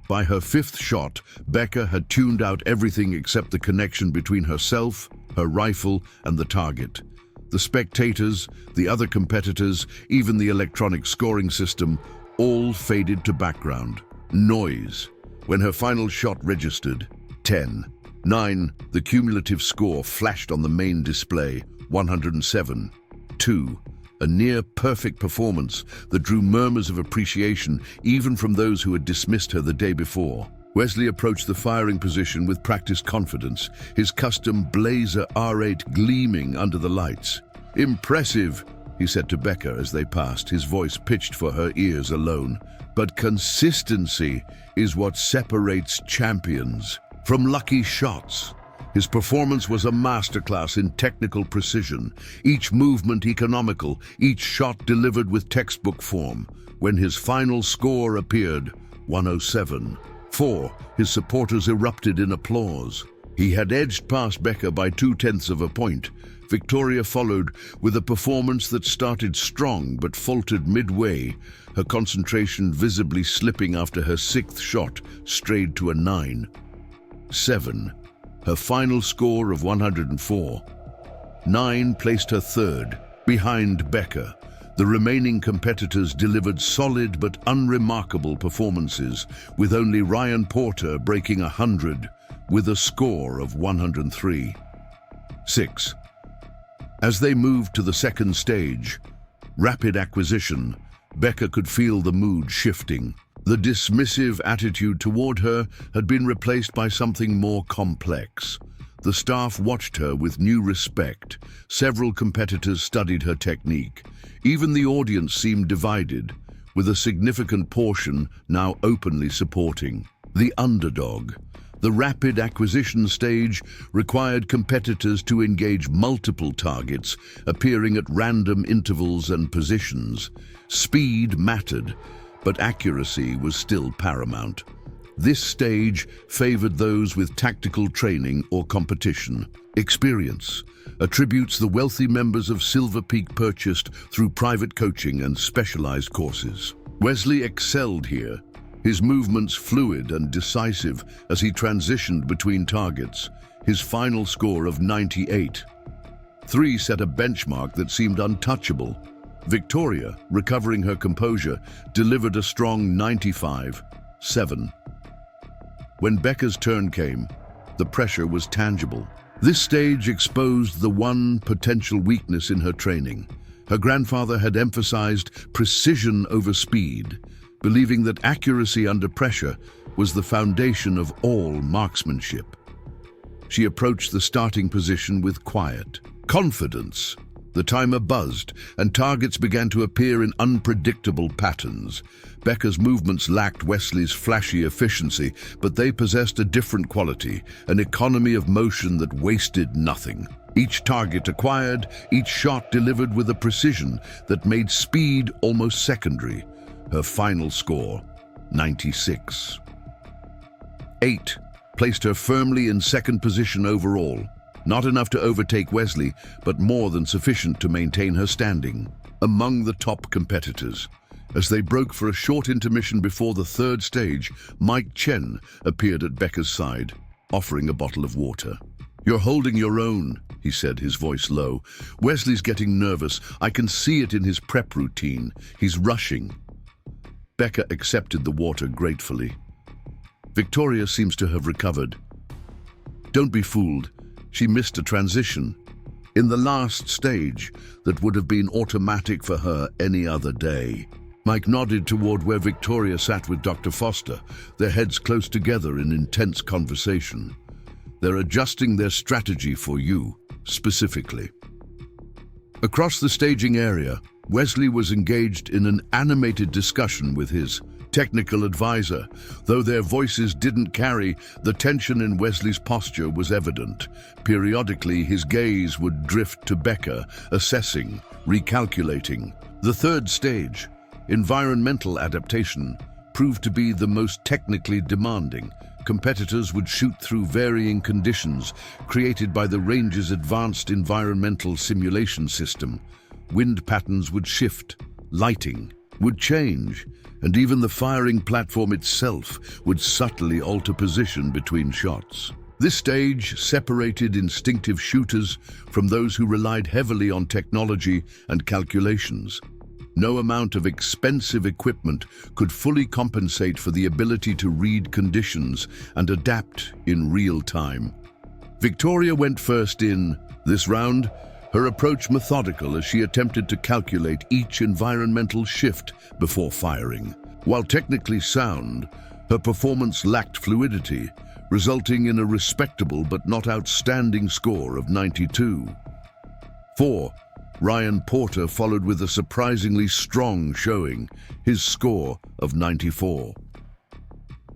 By her 5th shot, Becca had tuned out everything except the connection between herself, her rifle, and the target. The spectators, the other competitors, even the electronic scoring system, all faded to background. Noise. When her final shot registered, 10, 9, the cumulative score flashed on the main display, 107, 2. A near-perfect performance that drew murmurs of appreciation even from those who had dismissed her the day before. Wesley approached the firing position with practiced confidence, his custom Blazer R8 gleaming under the lights. "Impressive," he said to Becca as they passed, his voice pitched for her ears alone. But consistency is what separates champions from lucky shots. His performance was a masterclass in technical precision, each movement economical, each shot delivered with textbook form. When his final score appeared, 107-4, his supporters erupted in applause. He had edged past Becca by 0.2 of a point. Victoria followed with a performance that started strong but faltered midway, her concentration visibly slipping after her sixth shot strayed to a 9-7. Her final score of 104. 9 placed her third, behind Becca. The remaining competitors delivered solid but unremarkable performances, with only Ryan Porter breaking 100 with a score of 103-6. As they moved to the second stage, rapid acquisition, Becca could feel the mood shifting. The dismissive attitude toward her had been replaced by something more complex. The staff watched her with new respect. Several competitors studied her technique. Even the audience seemed divided, with a significant portion now openly supporting the underdog. The rapid acquisition stage required competitors to engage multiple targets, appearing at random intervals and positions. Speed mattered, but accuracy was still paramount. This stage favored those with tactical training or competition. Experience, attributes the wealthy members of Silver Peak purchased through private coaching and specialized courses. Wesley excelled here, his movements fluid and decisive as he transitioned between targets. His final score of 98-3 set a benchmark that seemed untouchable. Victoria, recovering her composure, delivered a strong 95-7. When Becca's turn came, the pressure was tangible. This stage exposed the one potential weakness in her training. Her grandfather had emphasized precision over speed, believing that accuracy under pressure was the foundation of all marksmanship. She approached the starting position with quiet confidence. The timer buzzed, and targets began to appear in unpredictable patterns. Becca's movements lacked Wesley's flashy efficiency, but they possessed a different quality, an economy of motion that wasted nothing. Each target acquired, each shot delivered with a precision that made speed almost secondary. Her final score, 96-8, placed her firmly in second position overall. Not enough to overtake Wesley, but more than sufficient to maintain her standing among the top competitors. As they broke for a short intermission before the third stage, Mike Chen appeared at Becca's side, offering a bottle of water. "You're holding your own," he said, his voice low. "Wesley's getting nervous. I can see it in his prep routine. He's rushing." Becca accepted the water gratefully. Victoria seems to have recovered. Don't be fooled. She missed a transition. In the last stage, that would have been automatic for her any other day. Mike nodded toward where Victoria sat with Dr. Foster, their heads close together in intense conversation. They're adjusting their strategy for you, specifically. Across the staging area, Wesley was engaged in an animated discussion with his technical advisor. Though their voices didn't carry, the tension in Wesley's posture was evident. Periodically, his gaze would drift to Becca, assessing, recalculating. The third stage, environmental adaptation, proved to be the most technically demanding. Competitors would shoot through varying conditions created by the range's advanced environmental simulation system. Wind patterns would shift, lighting would change, and even the firing platform itself would subtly alter position between shots. This stage separated instinctive shooters from those who relied heavily on technology and calculations. No amount of expensive equipment could fully compensate for the ability to read conditions and adapt in real time. Victoria went first in this round, her approach methodical as she attempted to calculate each environmental shift before firing. While technically sound, her performance lacked fluidity, resulting in a respectable but not outstanding score of 92-4. Ryan Porter followed with a surprisingly strong showing, his score of 94.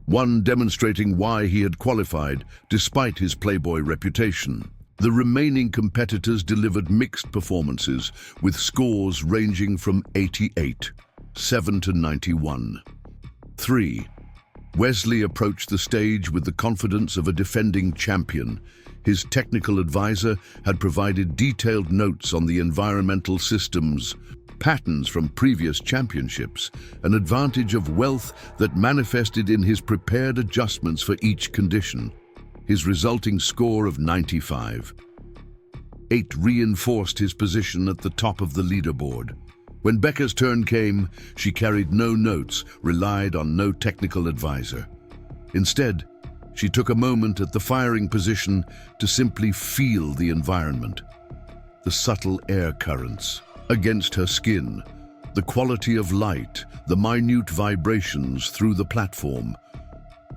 One demonstrating why he had qualified despite his playboy reputation. The remaining competitors delivered mixed performances with scores ranging from 88, 7 to 91. 3. Wesley approached the stage with the confidence of a defending champion. His technical advisor had provided detailed notes on the environmental systems, patterns from previous championships, an advantage of wealth that manifested in his prepared adjustments for each condition. His resulting score of 95. 8 reinforced his position at the top of the leaderboard. When Becca's turn came, she carried no notes, relied on no technical advisor. Instead, she took a moment at the firing position to simply feel the environment. The subtle air currents against her skin, the quality of light, the minute vibrations through the platform.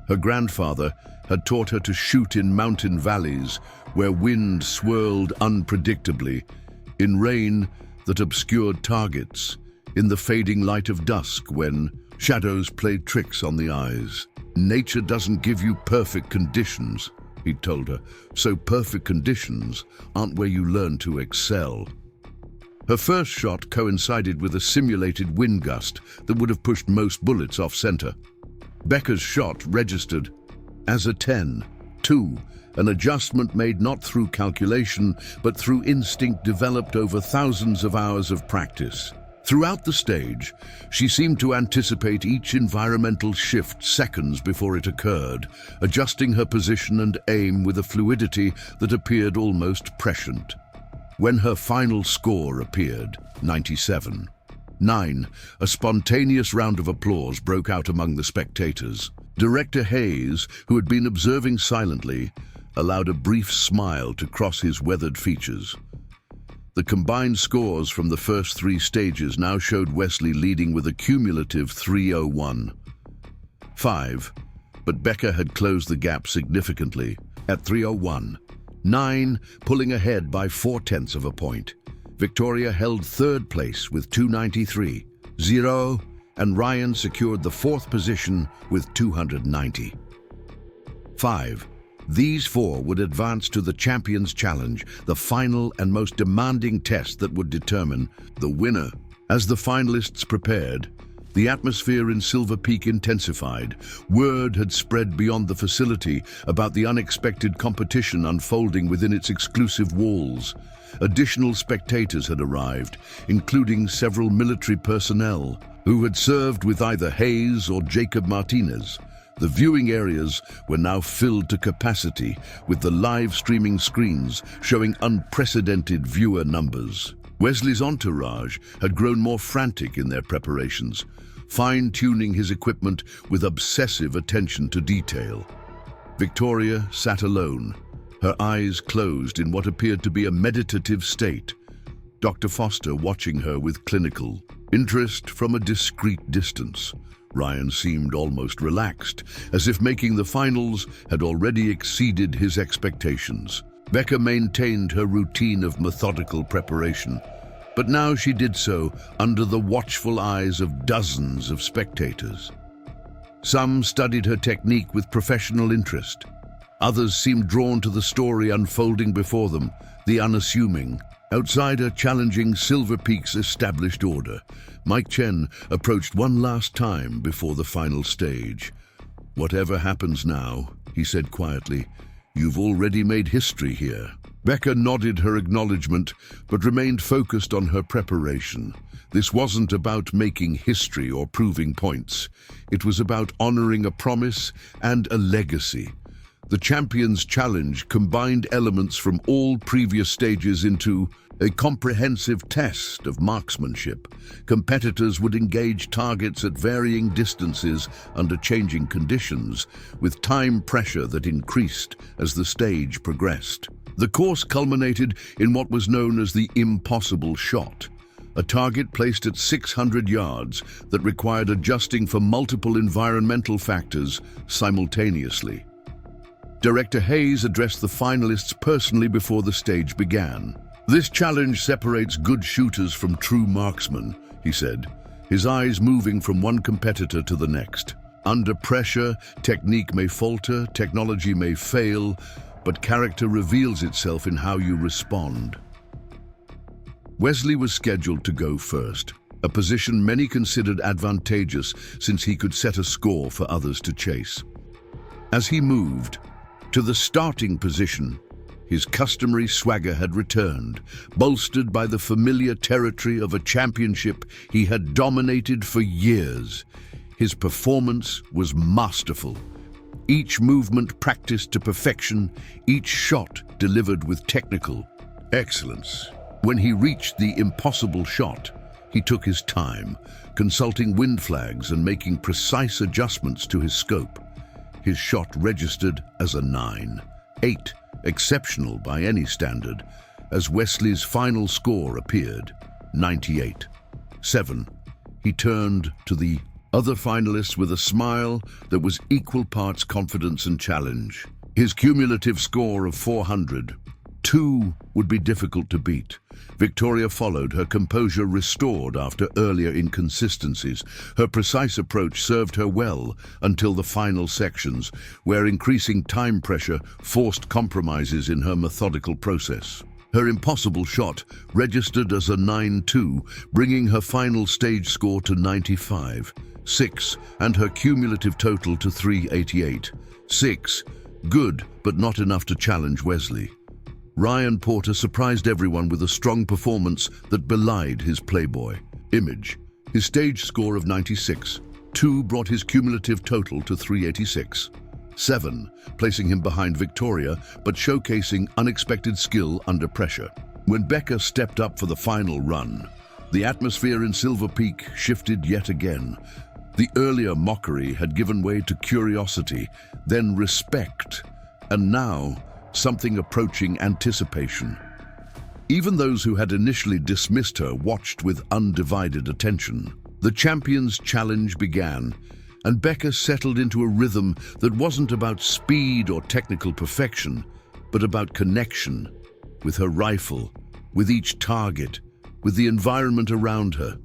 Her grandfather had taught her to shoot in mountain valleys where wind swirled unpredictably, in rain that obscured targets, in the fading light of dusk when shadows played tricks on the eyes. Nature doesn't give you perfect conditions, he told her, so perfect conditions aren't where you learn to excel. Her first shot coincided with a simulated wind gust that would have pushed most bullets off center. Becca's shot registered as a 10-2, an adjustment made not through calculation, but through instinct developed over thousands of hours of practice. Throughout the stage, she seemed to anticipate each environmental shift seconds before it occurred, adjusting her position and aim with a fluidity that appeared almost prescient. When her final score appeared, 97. 9. A spontaneous round of applause broke out among the spectators. Director Hayes, who had been observing silently, allowed a brief smile to cross his weathered features. The combined scores from the first 3 stages now showed Wesley leading with a cumulative 301. 5. But Becca had closed the gap significantly at 301. 9, pulling ahead by 0.4 of a point. Victoria held 3rd place with 293. 0, and Ryan secured the 4th position with 290. 5. These 4 would advance to the Champions Challenge, the final and most demanding test that would determine the winner. As the finalists prepared, the atmosphere in Silver Peak intensified. Word had spread beyond the facility about the unexpected competition unfolding within its exclusive walls. Additional spectators had arrived, including several military personnel who had served with either Hayes or Becca Martinez. The viewing areas were now filled to capacity, with the live streaming screens showing unprecedented viewer numbers. Wesley's entourage had grown more frantic in their preparations, fine-tuning his equipment with obsessive attention to detail. Victoria sat alone, her eyes closed in what appeared to be a meditative state, Dr. Foster watching her with clinical interest from a discreet distance. Ryan seemed almost relaxed, as if making the finals had already exceeded his expectations. Becca maintained her routine of methodical preparation, but now she did so under the watchful eyes of dozens of spectators. Some studied her technique with professional interest. Others seemed drawn to the story unfolding before them, the unassuming. Outside her challenging Silver Peak's established order, Mike Chen approached one last time before the final stage. "Whatever happens now," he said quietly, "you've already made history here." Becca nodded her acknowledgement, but remained focused on her preparation. This wasn't about making history or proving points. It was about honoring a promise and a legacy. The Champions Challenge combined elements from all previous stages into a comprehensive test of marksmanship. Competitors would engage targets at varying distances under changing conditions, with time pressure that increased as the stage progressed. The course culminated in what was known as the impossible shot, a target placed at 600 yards that required adjusting for multiple environmental factors simultaneously. Director Hayes addressed the finalists personally before the stage began. "This challenge separates good shooters from true marksmen," he said, his eyes moving from one competitor to the next. "Under pressure, technique may falter, technology may fail, but character reveals itself in how you respond." Wesley was scheduled to go first, a position many considered advantageous since he could set a score for others to chase. As he moved to the starting position, his customary swagger had returned, bolstered by the familiar territory of a championship he had dominated for years. His performance was masterful. Each movement practiced to perfection, each shot delivered with technical excellence. When he reached the impossible shot, he took his time, consulting wind flags and making precise adjustments to his scope. His shot registered as a 9-8, exceptional by any standard, as Wesley's final score appeared, 98-7. He turned to the other finalists with a smile that was equal parts confidence and challenge. His cumulative score of 402 would be difficult to beat. Victoria followed, her composure restored after earlier inconsistencies. Her precise approach served her well until the final sections, where increasing time pressure forced compromises in her methodical process. Her impossible shot registered as a 9-2, bringing her final stage score to 95-6 and her cumulative total to 388-6. Good, but not enough to challenge Wesley. Ryan Porter surprised everyone with a strong performance that belied his Playboy image. His stage score of 96-2 brought his cumulative total to 386-7, placing him behind Victoria, but showcasing unexpected skill under pressure. When Becca stepped up for the final run, the atmosphere in Silver Peak shifted yet again. The earlier mockery had given way to curiosity, then respect, and now something approaching anticipation. Even those who had initially dismissed her watched with undivided attention. The champion's challenge began, and Becca settled into a rhythm that wasn't about speed or technical perfection, but about connection with her rifle, with each target, with the environment around her.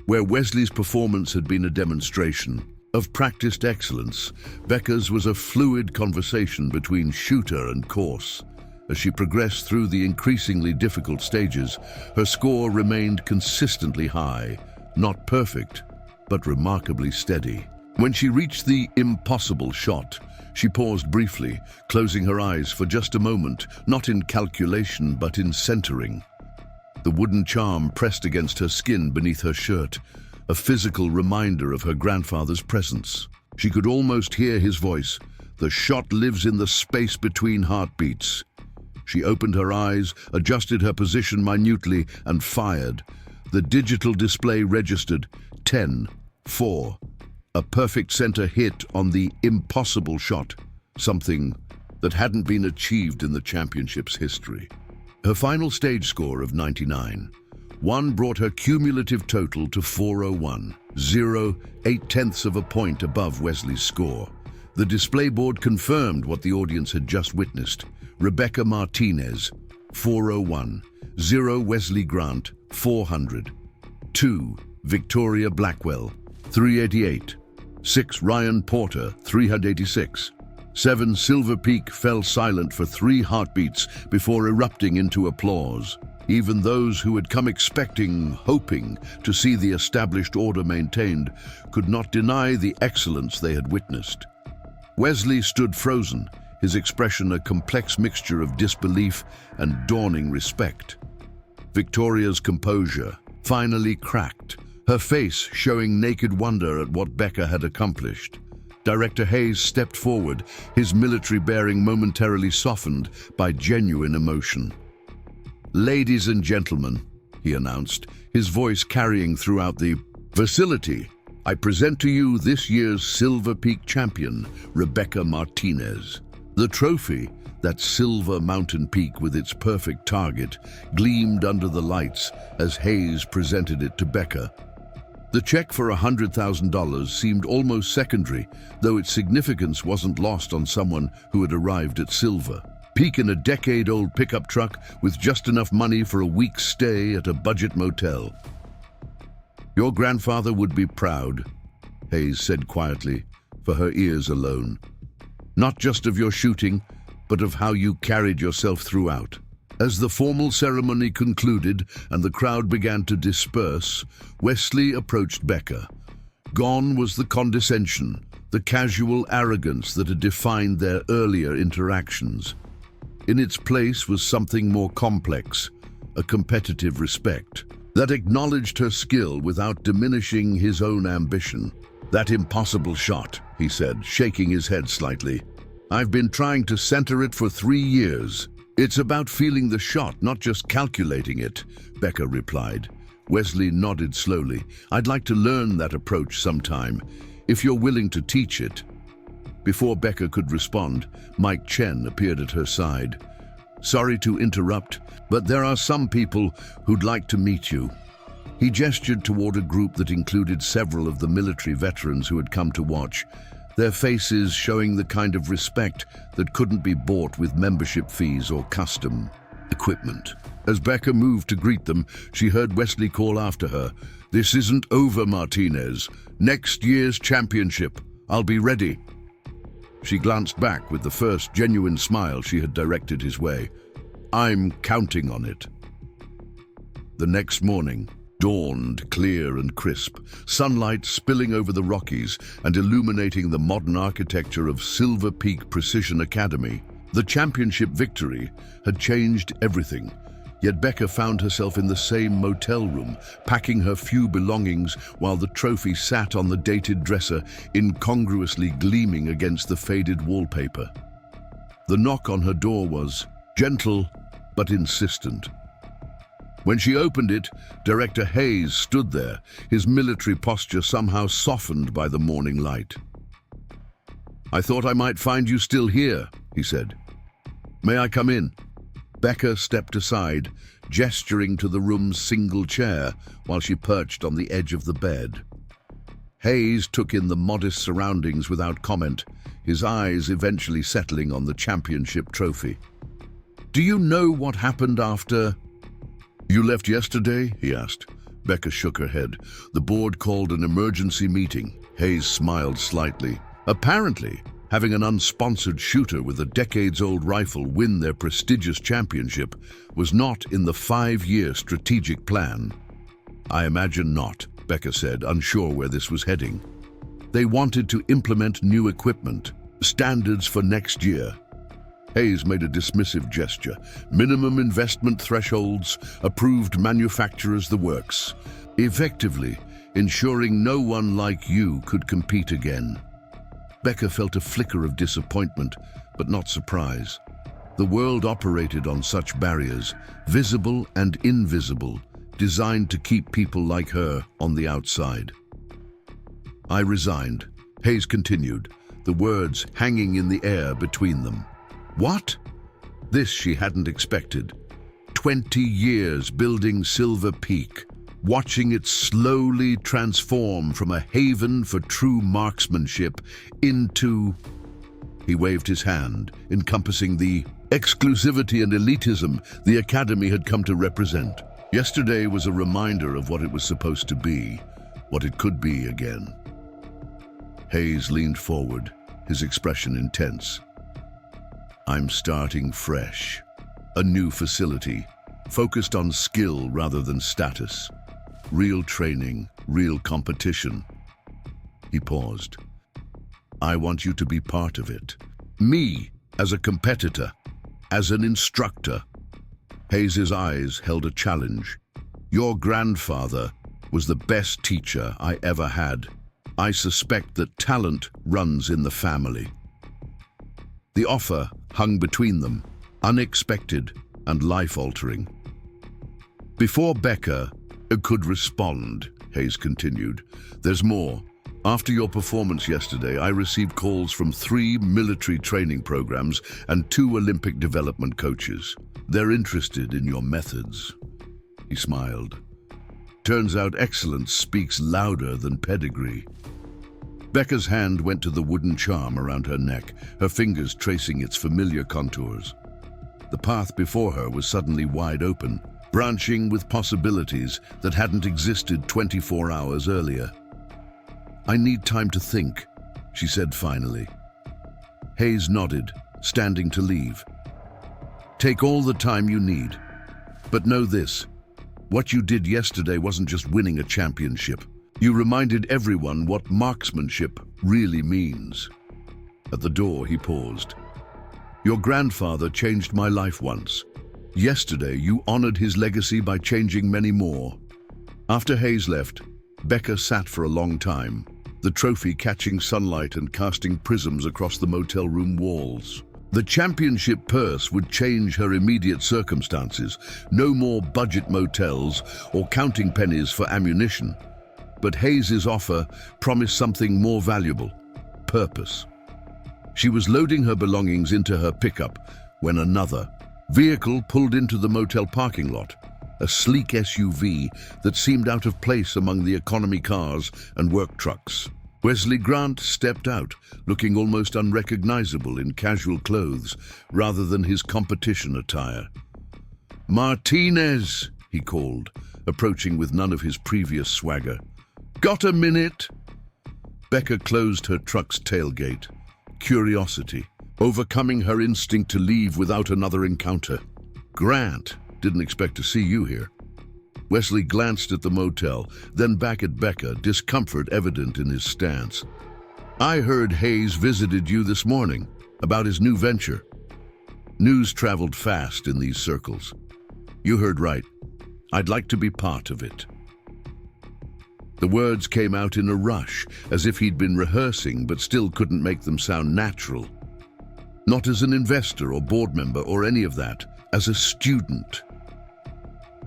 Where Wesley's performance had been a demonstration of practiced excellence, Becca's was a fluid conversation between shooter and course. As she progressed through the increasingly difficult stages, her score remained consistently high, not perfect, but remarkably steady. When she reached the impossible shot, she paused briefly, closing her eyes for just a moment, not in calculation but in centering. The wooden charm pressed against her skin beneath her shirt, a physical reminder of her grandfather's presence. She could almost hear his voice. "The shot lives in the space between heartbeats." She opened her eyes, adjusted her position minutely, and fired. The digital display registered 10-4, a perfect center hit on the impossible shot, something that hadn't been achieved in the championship's history. Her final stage score of 99-1 brought her cumulative total to 401, 0.8 of a point above Wesley's score. The display board confirmed what the audience had just witnessed. Becca Martinez, 401, 0 Wesley Grant, 400, 2 Victoria Blackwell, 388, 6 Ryan Porter, 386. 7 Silver Peak fell silent for 3 heartbeats before erupting into applause. Even those who had come expecting, hoping to see the established order maintained, could not deny the excellence they had witnessed. Wesley stood frozen, his expression a complex mixture of disbelief and dawning respect. Victoria's composure finally cracked, her face showing naked wonder at what Becca had accomplished. Director Hayes stepped forward, his military bearing momentarily softened by genuine emotion. "Ladies and gentlemen," he announced, his voice carrying throughout the facility, "I present to you this year's Silver Peak champion, Becca Martinez." The trophy, that silver mountain peak with its perfect target, gleamed under the lights as Hayes presented it to Becca. The check for $100,000 seemed almost secondary, though its significance wasn't lost on someone who had arrived at silver. Peak in a decade-old pickup truck with just enough money for a week's stay at a budget motel. Your grandfather would be proud, Hayes said quietly, for her ears alone. Not just of your shooting, but of how you carried yourself throughout. As the formal ceremony concluded and the crowd began to disperse, Wesley approached Becca. Gone was the condescension, the casual arrogance that had defined their earlier interactions. In its place was something more complex, a competitive respect that acknowledged her skill without diminishing his own ambition. That impossible shot, he said, shaking his head slightly. I've been trying to center it for 3 years. It's about feeling the shot, not just calculating it, Becca replied. Wesley nodded slowly. I'd like to learn that approach sometime, if you're willing to teach it. Before Becca could respond, Mike Chen appeared at her side. Sorry to interrupt, but there are some people who'd like to meet you. He gestured toward a group that included several of the military veterans who had come to watch, their faces showing the kind of respect that couldn't be bought with membership fees or custom equipment. As Becca moved to greet them, she heard Wesley call after her, "This isn't over, Martinez. Next year's championship. I'll be ready." She glanced back with the first genuine smile she had directed his way. "I'm counting on it." The next morning dawned clear and crisp, sunlight spilling over the Rockies and illuminating the modern architecture of Silver Peak Precision Academy. The championship victory had changed everything, yet Becca found herself in the same motel room, packing her few belongings while the trophy sat on the dated dresser, incongruously gleaming against the faded wallpaper. The knock on her door was gentle but insistent. When she opened it, Director Hayes stood there, his military posture somehow softened by the morning light. "I thought I might find you still here," he said. "May I come in?" Becca stepped aside, gesturing to the room's single chair while she perched on the edge of the bed. Hayes took in the modest surroundings without comment, his eyes eventually settling on the championship trophy. "Do you know what happened after you left yesterday?" he asked. Becca shook her head. "The board called an emergency meeting." Hayes smiled slightly. "Apparently, having an unsponsored shooter with a decades-old rifle win their prestigious championship was not in the 5-year strategic plan." "I imagine not," Becca said, unsure where this was heading. "They wanted to implement new equipment, standards for next year." Hayes made a dismissive gesture. "Minimum investment thresholds, approved manufacturers, the works. Effectively, ensuring no one like you could compete again." Becca felt a flicker of disappointment, but not surprise. The world operated on such barriers, visible and invisible, designed to keep people like her on the outside. "I resigned," Hayes continued, the words hanging in the air between them. "What?" This she hadn't expected. 20 years building Silver Peak, watching it slowly transform from a haven for true marksmanship into... He waved his hand, encompassing the exclusivity and elitism the Academy had come to represent. Yesterday was a reminder of what it was supposed to be, what it could be again. Hayes leaned forward, his expression intense. "I'm starting fresh. A new facility, focused on skill rather than status. Real training, real competition." He paused. "I want you to be part of it. Me, as a competitor, as an instructor." Hayes's eyes held a challenge. "Your grandfather was the best teacher I ever had. I suspect that talent runs in the family." The offer hung between them, unexpected and life-altering. Before Becca could respond, Hayes continued, "There's more. After your performance yesterday, I received calls from 3 military training programs and 2 Olympic development coaches. They're interested in your methods." He smiled. "Turns out excellence speaks louder than pedigree." Becca's hand went to the wooden charm around her neck, her fingers tracing its familiar contours. The path before her was suddenly wide open, branching with possibilities that hadn't existed 24 hours earlier. "I need time to think," she said finally. Hayes nodded, standing to leave. "Take all the time you need. But know this, what you did yesterday wasn't just winning a championship. You reminded everyone what marksmanship really means." At the door, he paused. "Your grandfather changed my life once. Yesterday, you honored his legacy by changing many more." After Hayes left, Becca sat for a long time, the trophy catching sunlight and casting prisms across the motel room walls. The championship purse would change her immediate circumstances. No more budget motels or counting pennies for ammunition. But Hayes's offer promised something more valuable: purpose. She was loading her belongings into her pickup when another vehicle pulled into the motel parking lot, a sleek SUV that seemed out of place among the economy cars and work trucks. Wesley Grant stepped out, looking almost unrecognizable in casual clothes rather than his competition attire. "Martinez," he called, approaching with none of his previous swagger. "Got a minute?" Becca closed her truck's tailgate, curiosity overcoming her instinct to leave without another encounter. "Grant, didn't expect to see you here." Wesley glanced at the motel, then back at Becca, discomfort evident in his stance. "I heard Hayes visited you this morning about his new venture." News traveled fast in these circles. "You heard right. I'd like to be part of it." The words came out in a rush, as if he'd been rehearsing but still couldn't make them sound natural. Not as an investor or board member or any of that, as a student.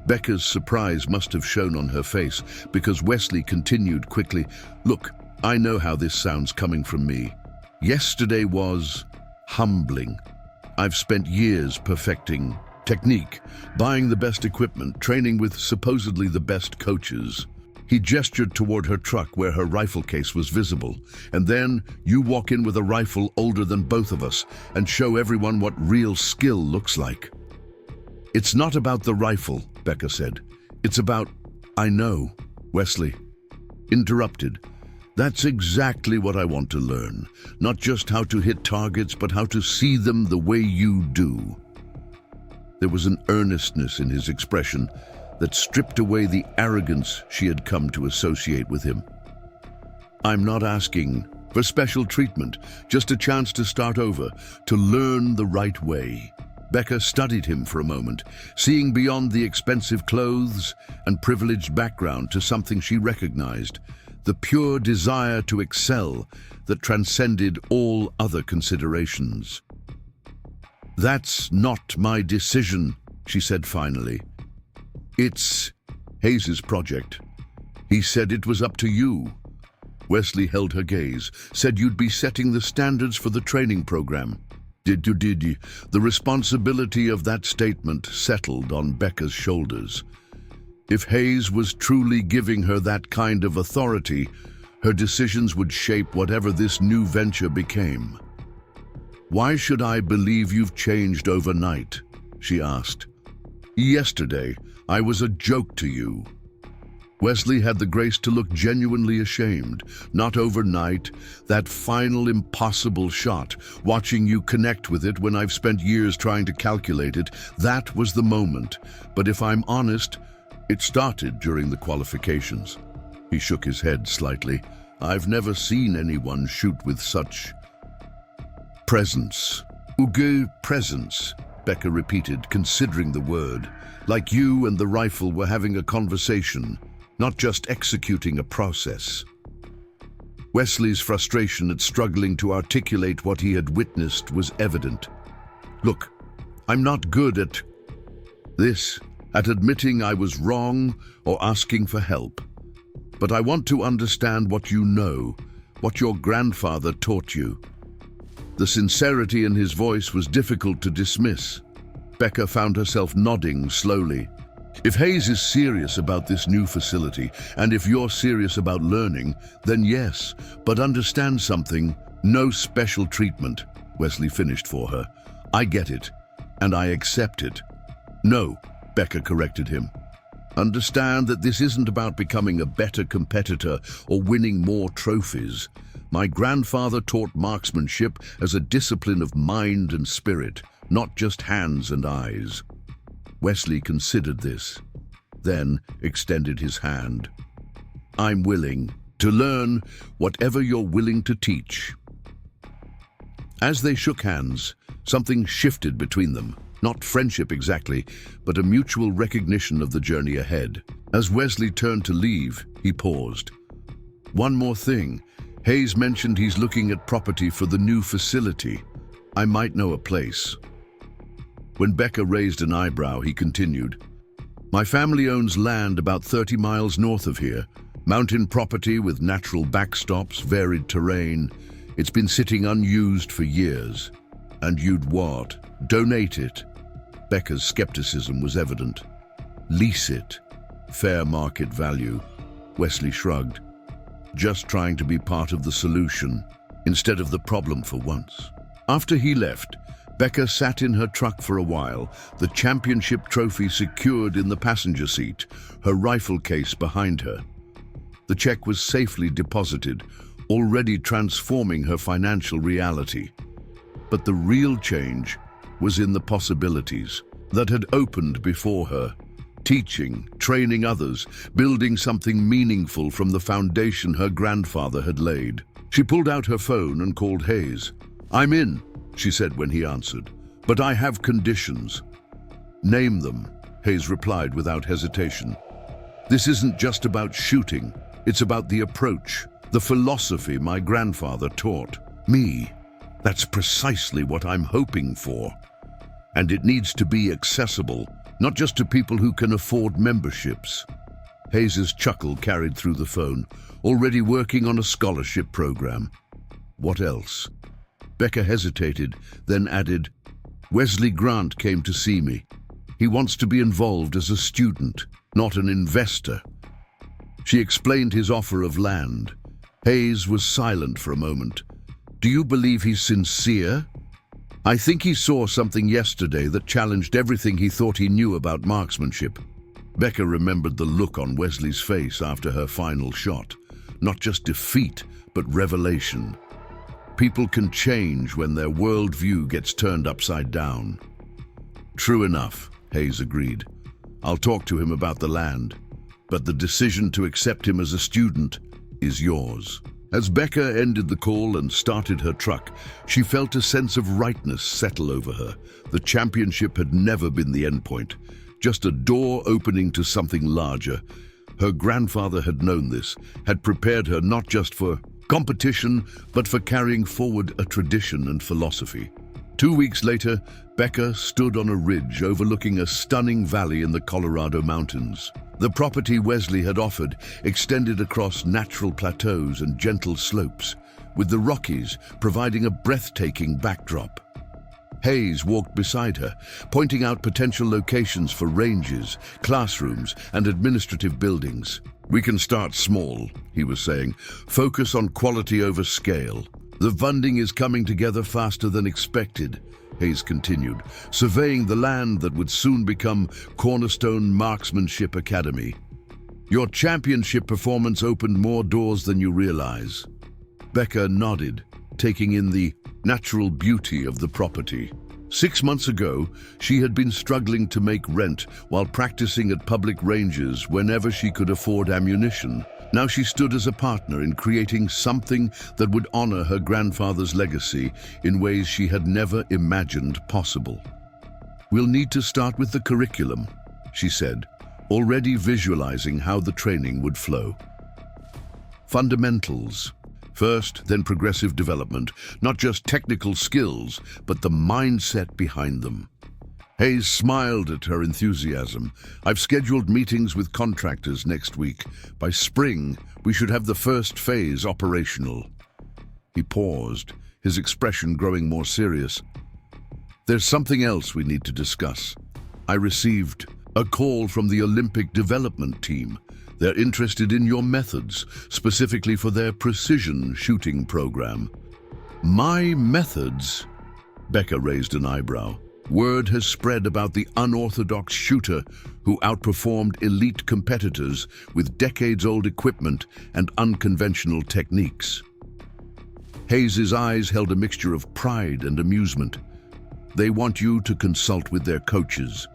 Becca's surprise must have shown on her face because Wesley continued quickly, "Look, I know how this sounds coming from me. Yesterday was humbling. I've spent years perfecting technique, buying the best equipment, training with supposedly the best coaches." He gestured toward her truck where her rifle case was visible. "And then you walk in with a rifle older than both of us and show everyone what real skill looks like." "It's not about the rifle," Becca said. "It's about—" "I know," Wesley interrupted. "That's exactly what I want to learn. Not just how to hit targets, but how to see them the way you do." There was an earnestness in his expression that stripped away the arrogance she had come to associate with him. "I'm not asking for special treatment, just a chance to start over, to learn the right way." Becca studied him for a moment, seeing beyond the expensive clothes and privileged background to something she recognized, the pure desire to excel that transcended all other considerations. "That's not my decision," she said finally. "It's Hayes's project. He said it was up to you." Wesley held her gaze, "Said you'd be setting the standards for the training program." Did. The responsibility of that statement settled on Becca's shoulders. If Hayes was truly giving her that kind of authority, her decisions would shape whatever this new venture became. "Why should I believe you've changed overnight?" she asked. "Yesterday, I was a joke to you." Wesley had the grace to look genuinely ashamed. "Not overnight. That final impossible shot, watching you connect with it when I've spent years trying to calculate it, that was the moment. But if I'm honest, it started during the qualifications." He shook his head slightly. "I've never seen anyone shoot with such presence." Presence," Becca repeated, considering the word. "Like you and the rifle were having a conversation, not just executing a process." Wesley's frustration at struggling to articulate what he had witnessed was evident. "Look, I'm not good at this, at admitting I was wrong or asking for help. But I want to understand what you know, what your grandfather taught you." The sincerity in his voice was difficult to dismiss. Becca found herself nodding slowly. "If Hayes is serious about this new facility, and if you're serious about learning, then yes, but understand something, no special treatment," Wesley finished for her. "I get it. and I accept it." "No," Becca corrected him. "Understand that this isn't about becoming a better competitor or winning more trophies. My grandfather taught marksmanship as a discipline of mind and spirit, not just hands and eyes." Wesley considered this, then extended his hand. "I'm willing to learn whatever you're willing to teach." As they shook hands, something shifted between them. Not friendship exactly, but a mutual recognition of the journey ahead. As Wesley turned to leave, he paused. "One more thing. Hayes mentioned he's looking at property for the new facility. I might know a place." When Becca raised an eyebrow, he continued, "My family owns land about 30 miles north of here. Mountain property with natural backstops, varied terrain. It's been sitting unused for years. And you'd what? Donate it?" Becca's skepticism was evident. "Lease it. Fair market value." Wesley shrugged. "Just trying to be part of the solution, instead of the problem for once." After he left, Becca sat in her truck for a while, the championship trophy secured in the passenger seat, her rifle case behind her. The check was safely deposited, already transforming her financial reality. But the real change was in the possibilities that had opened before her. Teaching, training others, building something meaningful from the foundation her grandfather had laid. She pulled out her phone and called Hayes. "I'm in," she said when he answered, "but I have conditions." "Name them," Hayes replied without hesitation. "This isn't just about shooting. It's about the approach, the philosophy my grandfather taught me. That's precisely what I'm hoping for. And it needs to be accessible, not just to people who can afford memberships." Hayes's chuckle carried through the phone. "Already working on a scholarship program." "What else?" Becca hesitated, then added, "Wesley Grant came to see me. He wants to be involved as a student, not an investor." She explained his offer of land. Hayes was silent for a moment. "Do you believe he's sincere?" "I think he saw something yesterday that challenged everything he thought he knew about marksmanship." Becca remembered the look on Wesley's face after her final shot. Not just defeat, but revelation. People can change when their worldview gets turned upside down. "True enough," Hayes agreed. "I'll talk to him about the land, but the decision to accept him as a student is yours." As Becca ended the call and started her truck, she felt a sense of rightness settle over her. The championship had never been the endpoint, just a door opening to something larger. Her grandfather had known this, had prepared her not just for competition, but for carrying forward a tradition and philosophy. 2 weeks later, Becca stood on a ridge overlooking a stunning valley in the Colorado mountains. The property Wesley had offered extended across natural plateaus and gentle slopes, with the Rockies providing a breathtaking backdrop. Hayes walked beside her, pointing out potential locations for ranges, classrooms, and administrative buildings. "We can start small," he was saying. "Focus on quality over scale. The funding is coming together faster than expected," Hayes continued, surveying the land that would soon become Cornerstone Marksmanship Academy. "Your championship performance opened more doors than you realize." Becca nodded, taking in the natural beauty of the property. 6 months ago, she had been struggling to make rent while practicing at public ranges whenever she could afford ammunition. Now she stood as a partner in creating something that would honor her grandfather's legacy in ways she had never imagined possible. "We'll need to start with the curriculum," she said, already visualizing how the training would flow. "Fundamentals. First, then progressive development, not just technical skills, but the mindset behind them." Hayes smiled at her enthusiasm. "I've scheduled meetings with contractors next week. By spring, we should have the first phase operational." He paused, his expression growing more serious. "There's something else we need to discuss. I received a call from the Olympic development team. They're interested in your methods, specifically for their precision shooting program." "My methods?" Becca raised an eyebrow. Word has spread about the unorthodox shooter who outperformed elite competitors with decades-old equipment and unconventional techniques. Hayes's eyes held a mixture of pride and amusement. They want you to consult with their coaches.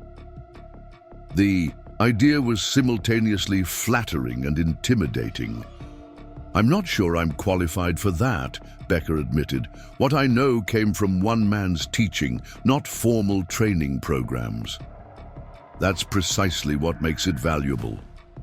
The idea was simultaneously flattering and intimidating. I'm not sure I'm qualified for that, Becca admitted. What I know came from one man's teaching, not formal training programs. That's precisely what makes it valuable,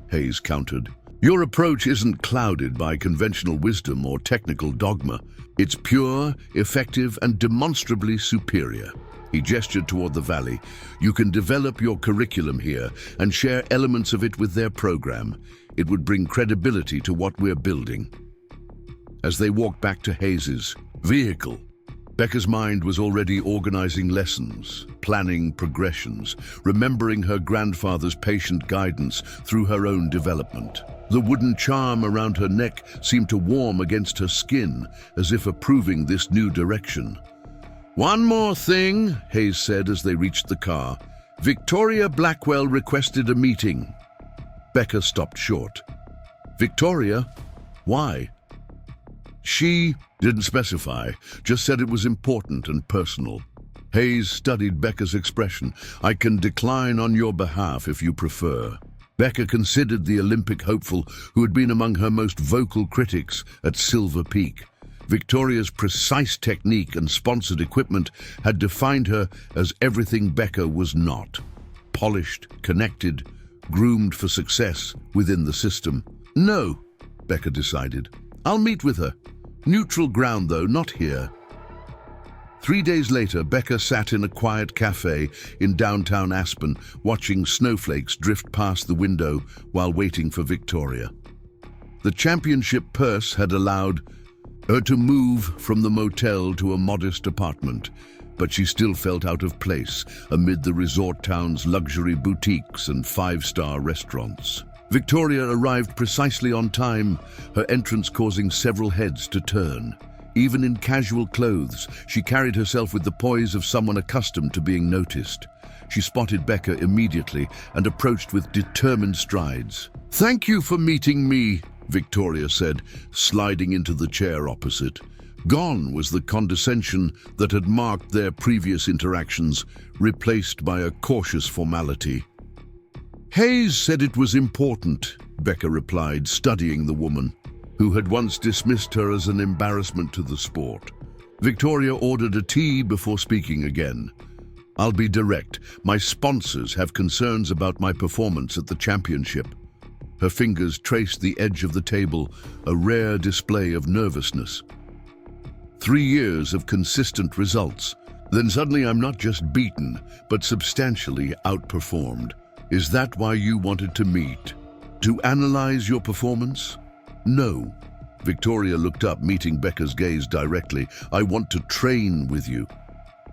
Hayes countered. Your approach isn't clouded by conventional wisdom or technical dogma. It's pure, effective, and demonstrably superior. He gestured toward the valley. You can develop your curriculum here and share elements of it with their program. It would bring credibility to what we're building. As they walked back to Hayes's vehicle, Becca's mind was already organizing lessons, planning progressions, remembering her grandfather's patient guidance through her own development. The wooden charm around her neck seemed to warm against her skin, as if approving this new direction. One more thing, Hayes said as they reached the car. Victoria Blackwell requested a meeting. Becca stopped short. Victoria? Why? She didn't specify, just said it was important and personal. Hayes studied Becca's expression. I can decline on your behalf if you prefer. Becca considered the Olympic hopeful who had been among her most vocal critics at Silver Peak. Victoria's precise technique and sponsored equipment had defined her as everything Becca was not. Polished, connected, groomed for success within the system. No, Becca decided. I'll meet with her. Neutral ground, though, not here. 3 days later, Becca sat in a quiet cafe in downtown Aspen, watching snowflakes drift past the window while waiting for Victoria. The championship purse had allowed her to move from the motel to a modest apartment, but she still felt out of place amid the resort town's luxury boutiques and five-star restaurants. Victoria arrived precisely on time, her entrance causing several heads to turn. Even in casual clothes, she carried herself with the poise of someone accustomed to being noticed. She spotted Becca immediately and approached with determined strides. "Thank you for meeting me," Victoria said, sliding into the chair opposite. Gone was the condescension that had marked their previous interactions, replaced by a cautious formality. Hayes said it was important, Becca replied, studying the woman, who had once dismissed her as an embarrassment to the sport. Victoria ordered a tea before speaking again. I'll be direct. My sponsors have concerns about my performance at the championship. Her fingers traced the edge of the table, a rare display of nervousness. 3 years of consistent results. Then suddenly I'm not just beaten, but substantially outperformed. Is that why you wanted to meet? To analyze your performance? No. Victoria looked up, meeting Becca's gaze directly. I want to train with you.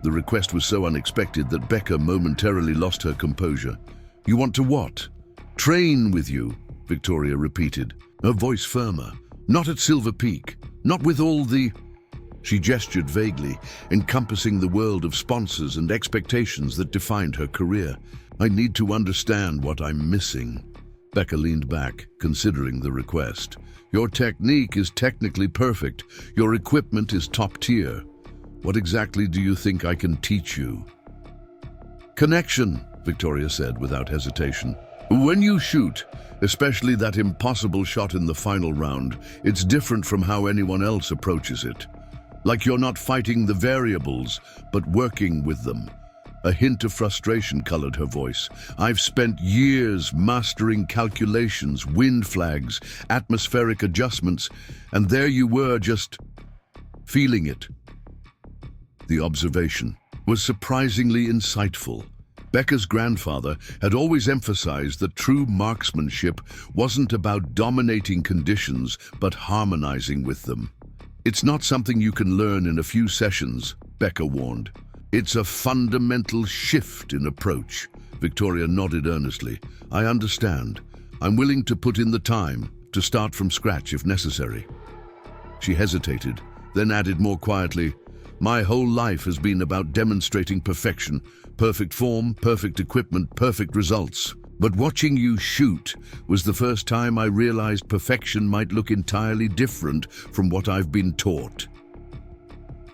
The request was so unexpected that Becca momentarily lost her composure. You want to what? Train with you, Victoria repeated, her voice firmer. Not at Silver Peak, not with all the... She gestured vaguely, encompassing the world of sponsors and expectations that defined her career. I need to understand what I'm missing. Becca leaned back, considering the request. Your technique is technically perfect. Your equipment is top tier. What exactly do you think I can teach you? Connection, Victoria said without hesitation. When you shoot, especially that impossible shot in the final round, it's different from how anyone else approaches it. Like you're not fighting the variables, but working with them. A hint of frustration colored her voice. I've spent years mastering calculations, wind flags, atmospheric adjustments, and there you were just feeling it. The observation was surprisingly insightful. Becca's grandfather had always emphasized that true marksmanship wasn't about dominating conditions, but harmonizing with them. It's not something you can learn in a few sessions, Becca warned. It's a fundamental shift in approach. Victoria nodded earnestly. I understand. I'm willing to put in the time, to start from scratch if necessary. She hesitated, then added more quietly, my whole life has been about demonstrating perfection, Perfect form, perfect equipment, perfect results. But watching you shoot was the first time I realized perfection might look entirely different from what I've been taught.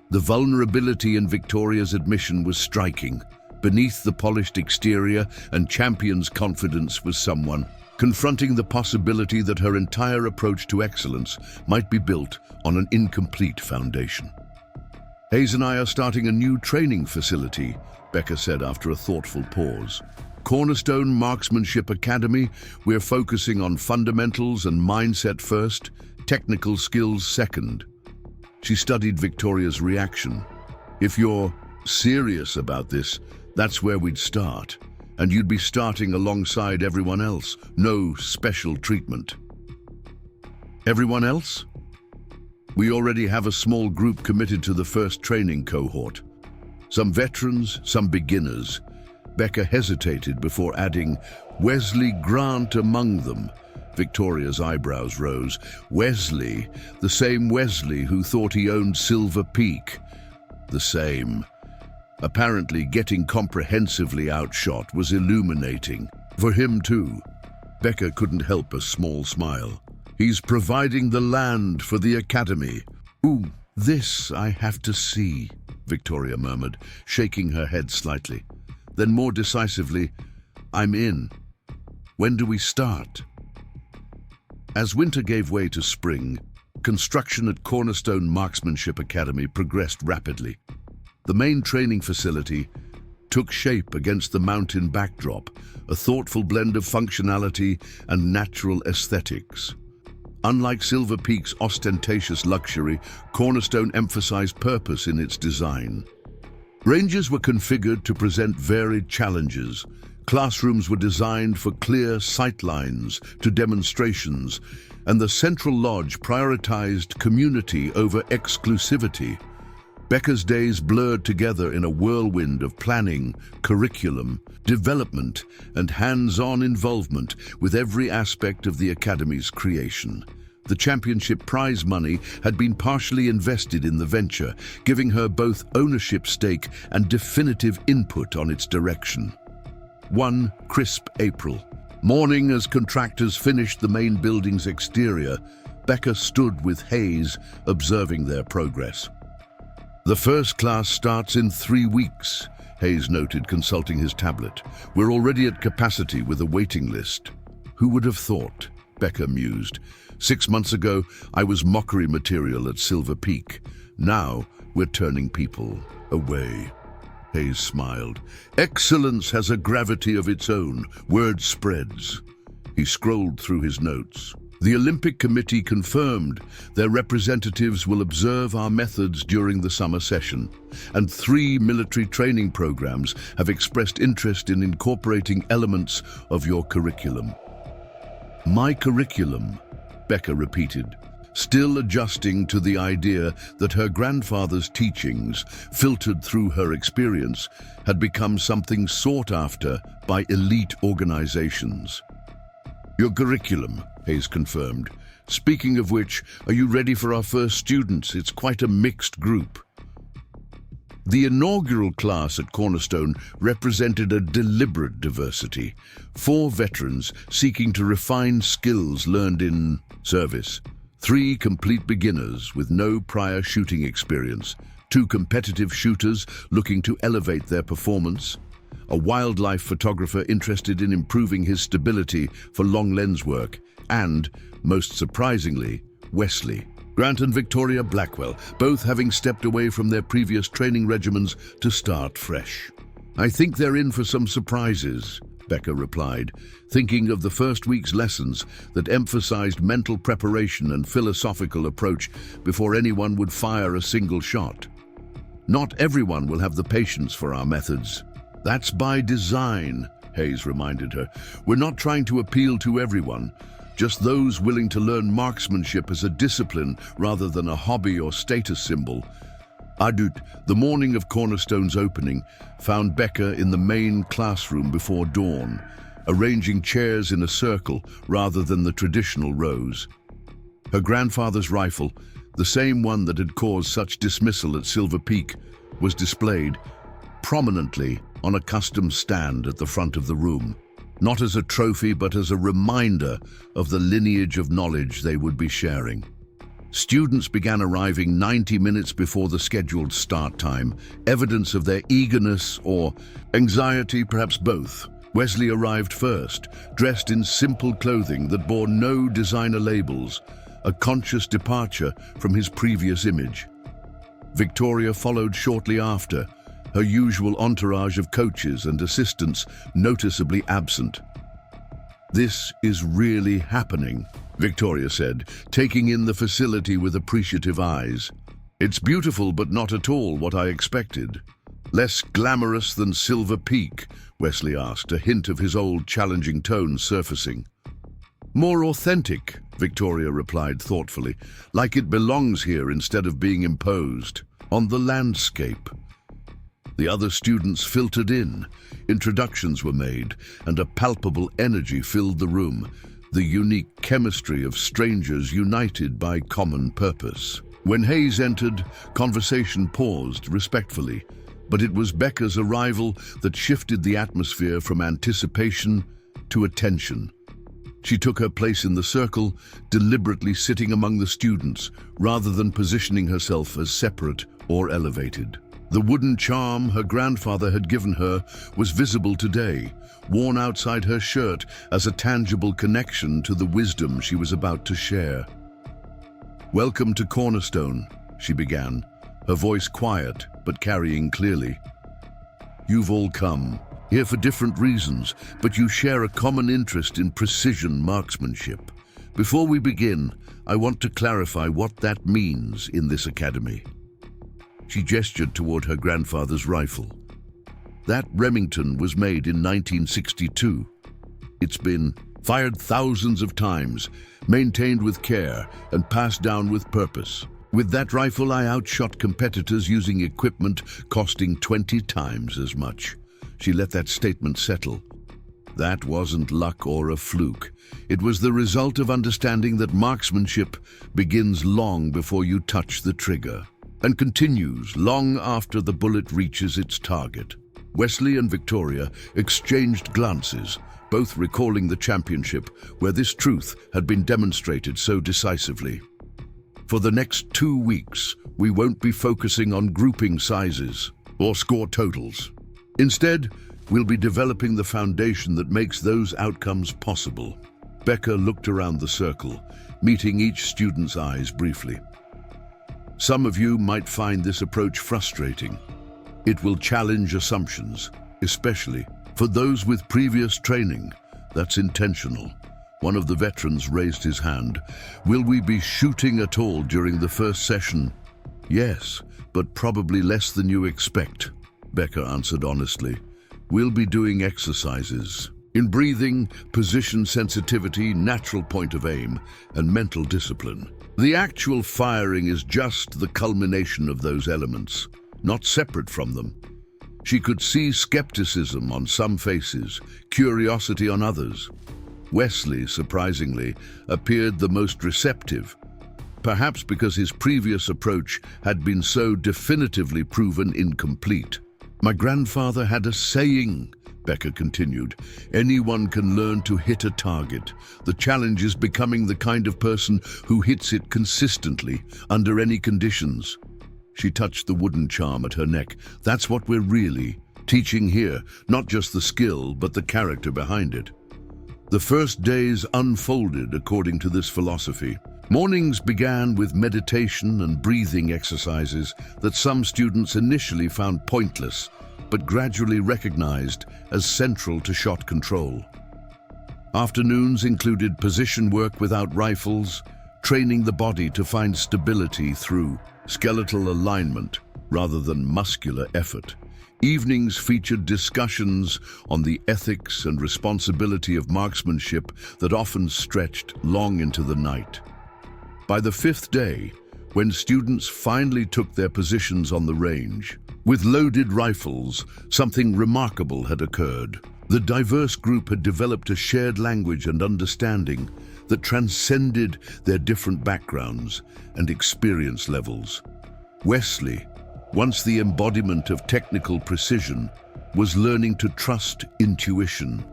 The vulnerability in Victoria's admission was striking. Beneath the polished exterior and champion's confidence was someone confronting the possibility that her entire approach to excellence might be built on an incomplete foundation. Hayes and I are starting a new training facility, Becca said after a thoughtful pause. Cornerstone Marksmanship Academy. We're focusing on fundamentals and mindset first, technical skills second. She studied Victoria's reaction. If you're serious about this, that's where we'd start. And you'd be starting alongside everyone else. No special treatment. Everyone else? We already have a small group committed to the first training cohort. Some veterans, some beginners. Becca hesitated before adding, Wesley Grant among them. Victoria's eyebrows rose. Wesley, the same Wesley who thought he owned Silver Peak. The same. Apparently, getting comprehensively outshot was illuminating. For him too. Becca couldn't help a small smile. He's providing the land for the academy. Ooh, this I have to see, Victoria murmured, shaking her head slightly. Then more decisively, I'm in. When do we start? As winter gave way to spring, construction at Cornerstone Marksmanship Academy progressed rapidly. The main training facility took shape against the mountain backdrop, a thoughtful blend of functionality and natural aesthetics. Unlike Silver Peak's ostentatious luxury, Cornerstone emphasized purpose in its design. Ranges were configured to present varied challenges. Classrooms were designed for clear sightlines to demonstrations, and the central lodge prioritized community over exclusivity. Becca's days blurred together in a whirlwind of planning, curriculum, development, and hands-on involvement with every aspect of the Academy's creation. The championship prize money had been partially invested in the venture, giving her both ownership stake and definitive input on its direction. One crisp April. Morning as contractors finished the main building's exterior, Becca stood with Hayes, observing their progress. The first class starts in 3 weeks, Hayes noted, consulting his tablet. We're already at capacity with a waiting list. Who would have thought? Becca mused. 6 months ago, I was mockery material at Silver Peak. Now, we're turning people away. Hayes smiled. Excellence has a gravity of its own. Word spreads. He scrolled through his notes. The Olympic Committee confirmed their representatives will observe our methods during the summer session, and 3 military training programs have expressed interest in incorporating elements of your curriculum. My curriculum, Becca repeated, still adjusting to the idea that her grandfather's teachings, filtered through her experience, had become something sought after by elite organizations. Your curriculum, Hayes confirmed. Speaking of which, are you ready for our first students? It's quite a mixed group. The inaugural class at Cornerstone represented a deliberate diversity. 4 veterans seeking to refine skills learned in service. 3 complete beginners with no prior shooting experience. 2 competitive shooters looking to elevate their performance. A wildlife photographer interested in improving his stability for long lens work. And, most surprisingly, Wesley. Grant and Victoria Blackwell, both having stepped away from their previous training regimens to start fresh. I think they're in for some surprises, Becca replied, thinking of the first week's lessons that emphasized mental preparation and philosophical approach before anyone would fire a single shot. Not everyone will have the patience for our methods. That's by design, Hayes reminded her. We're not trying to appeal to everyone. Just those willing to learn marksmanship as a discipline rather than a hobby or status symbol. Adut, the morning of Cornerstone's opening, found Becca in the main classroom before dawn, arranging chairs in a circle rather than the traditional rows. Her grandfather's rifle, the same one that had caused such dismissal at Silver Peak, was displayed prominently on a custom stand at the front of the room, not as a trophy but as a reminder of the lineage of knowledge they would be sharing. Students began arriving 90 minutes before the scheduled start time, evidence of their eagerness or anxiety, perhaps both. Wesley arrived first, dressed in simple clothing that bore no designer labels, a conscious departure from his previous image. Victoria followed shortly after, her usual entourage of coaches and assistants noticeably absent. "This is really happening," Victoria said, taking in the facility with appreciative eyes. "It's beautiful, but not at all what I expected." "Less glamorous than Silver Peak?" Wesley asked, a hint of his old challenging tone surfacing. "More authentic," Victoria replied thoughtfully, "like it belongs here instead of being imposed on the landscape." The other students filtered in, introductions were made, and a palpable energy filled the room, the unique chemistry of strangers united by common purpose. When Hayes entered, conversation paused respectfully, but it was Becca's arrival that shifted the atmosphere from anticipation to attention. She took her place in the circle, deliberately sitting among the students, rather than positioning herself as separate or elevated. The wooden charm her grandfather had given her was visible today, worn outside her shirt as a tangible connection to the wisdom she was about to share. "Welcome to Cornerstone," she began, her voice quiet but carrying clearly. "You've all come here for different reasons, but you share a common interest in precision marksmanship. Before we begin, I want to clarify what that means in this academy." She gestured toward her grandfather's rifle. "That Remington was made in 1962. It's been fired thousands of times, maintained with care, and passed down with purpose. With that rifle, I outshot competitors using equipment costing 20 times as much." She let that statement settle. That wasn't luck or a fluke. It was the result of understanding that marksmanship begins long before you touch the trigger, and continues long after the bullet reaches its target. Wesley and Victoria exchanged glances, both recalling the championship where this truth had been demonstrated so decisively. "For the next 2 weeks, we won't be focusing on grouping sizes or score totals. Instead, we'll be developing the foundation that makes those outcomes possible." Becca looked around the circle, meeting each student's eyes briefly. "Some of you might find this approach frustrating. It will challenge assumptions, especially for those with previous training. That's intentional." One of the veterans raised his hand. "Will we be shooting at all during the first session?" "Yes, but probably less than you expect," Becca answered honestly. "We'll be doing exercises in breathing, position sensitivity, natural point of aim, and mental discipline. The actual firing is just the culmination of those elements, not separate from them." She could see skepticism on some faces, curiosity on others. Wesley, surprisingly, appeared the most receptive, perhaps because his previous approach had been so definitively proven incomplete. "My grandfather had a saying," Becca continued. "Anyone can learn to hit a target. The challenge is becoming the kind of person who hits it consistently, under any conditions." She touched the wooden charm at her neck. "That's what we're really teaching here, not just the skill, but the character behind it." The first days unfolded according to this philosophy. Mornings began with meditation and breathing exercises that some students initially found pointless, but gradually recognized as central to shot control. Afternoons included position work without rifles, training the body to find stability through skeletal alignment rather than muscular effort. Evenings featured discussions on the ethics and responsibility of marksmanship that often stretched long into the night. By the 5th day, when students finally took their positions on the range, with loaded rifles, something remarkable had occurred. The diverse group had developed a shared language and understanding that transcended their different backgrounds and experience levels. Wesley, once the embodiment of technical precision, was learning to trust intuition.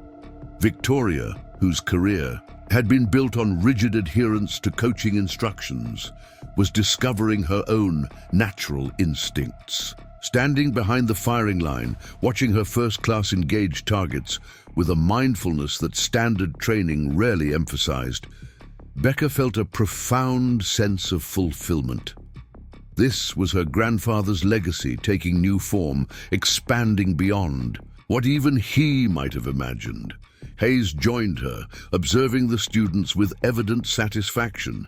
Victoria, whose career had been built on rigid adherence to coaching instructions, was discovering her own natural instincts. Standing behind the firing line, watching her first-class engage targets with a mindfulness that standard training rarely emphasized, Becca felt a profound sense of fulfillment. This was her grandfather's legacy taking new form, expanding beyond what even he might have imagined. Hayes joined her, observing the students with evident satisfaction.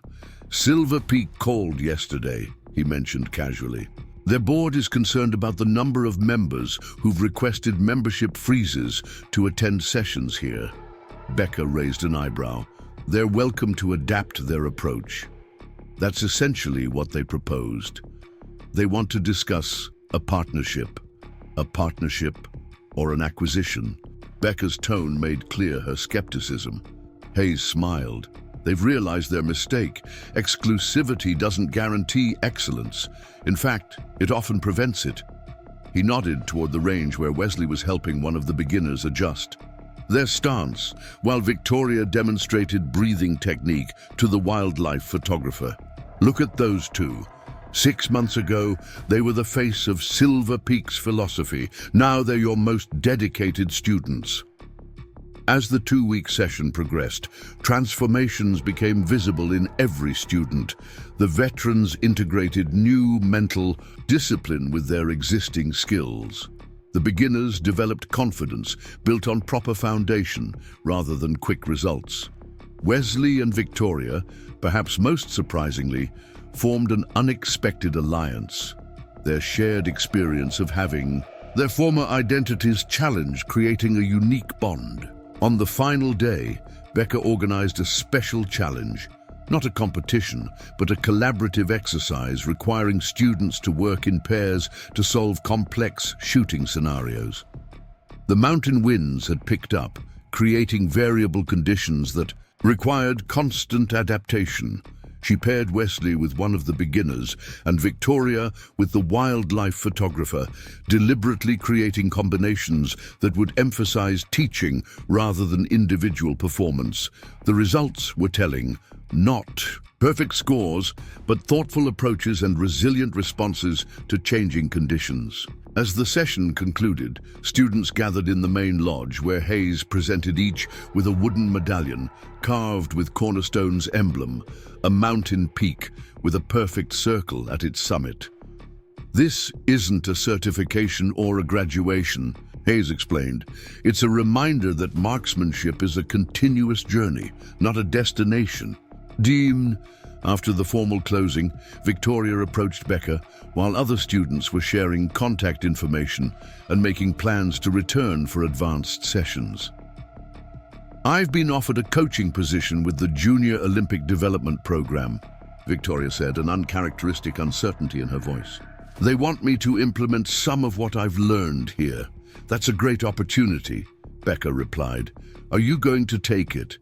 "Silver Peak called yesterday," he mentioned casually. "Their board is concerned about the number of members who've requested membership freezes to attend sessions here." Becca raised an eyebrow. "They're welcome to adapt their approach." That's essentially what they proposed. They want to discuss a partnership or an acquisition. Becca's tone made clear her skepticism. Hayes smiled. "They've realized their mistake. Exclusivity doesn't guarantee excellence. In fact, it often prevents it." He nodded toward the range where Wesley was helping one of the beginners adjust. Their stance, while Victoria demonstrated breathing technique to the wildlife photographer. "Look at those two. 6 months ago, they were the face of Silver Peak's philosophy. Now they're your most dedicated students." As the 2-week session progressed, transformations became visible in every student. The veterans integrated new mental discipline with their existing skills. The beginners developed confidence built on proper foundation rather than quick results. Wesley and Victoria, perhaps most surprisingly, formed an unexpected alliance. Their shared experience of having their former identities challenged, creating a unique bond. On the final day, Becca organized a special challenge, not a competition, but a collaborative exercise requiring students to work in pairs to solve complex shooting scenarios. The mountain winds had picked up, creating variable conditions that required constant adaptation. She paired Wesley with one of the beginners and Victoria with the wildlife photographer, deliberately creating combinations that would emphasize teaching rather than individual performance. The results were telling. Not perfect scores, but thoughtful approaches and resilient responses to changing conditions. As the session concluded, students gathered in the main lodge where Hayes presented each with a wooden medallion carved with Cornerstone's emblem, a mountain peak with a perfect circle at its summit. "This isn't a certification or a graduation," Hayes explained. "It's a reminder that marksmanship is a continuous journey, not a destination." Dean, after the formal closing, Victoria approached Becca while other students were sharing contact information and making plans to return for advanced sessions. "I've been offered a coaching position with the Junior Olympic Development Program," Victoria said, an uncharacteristic uncertainty in her voice. "They want me to implement some of what I've learned here. That's a great opportunity," Becca replied. "Are you going to take it?"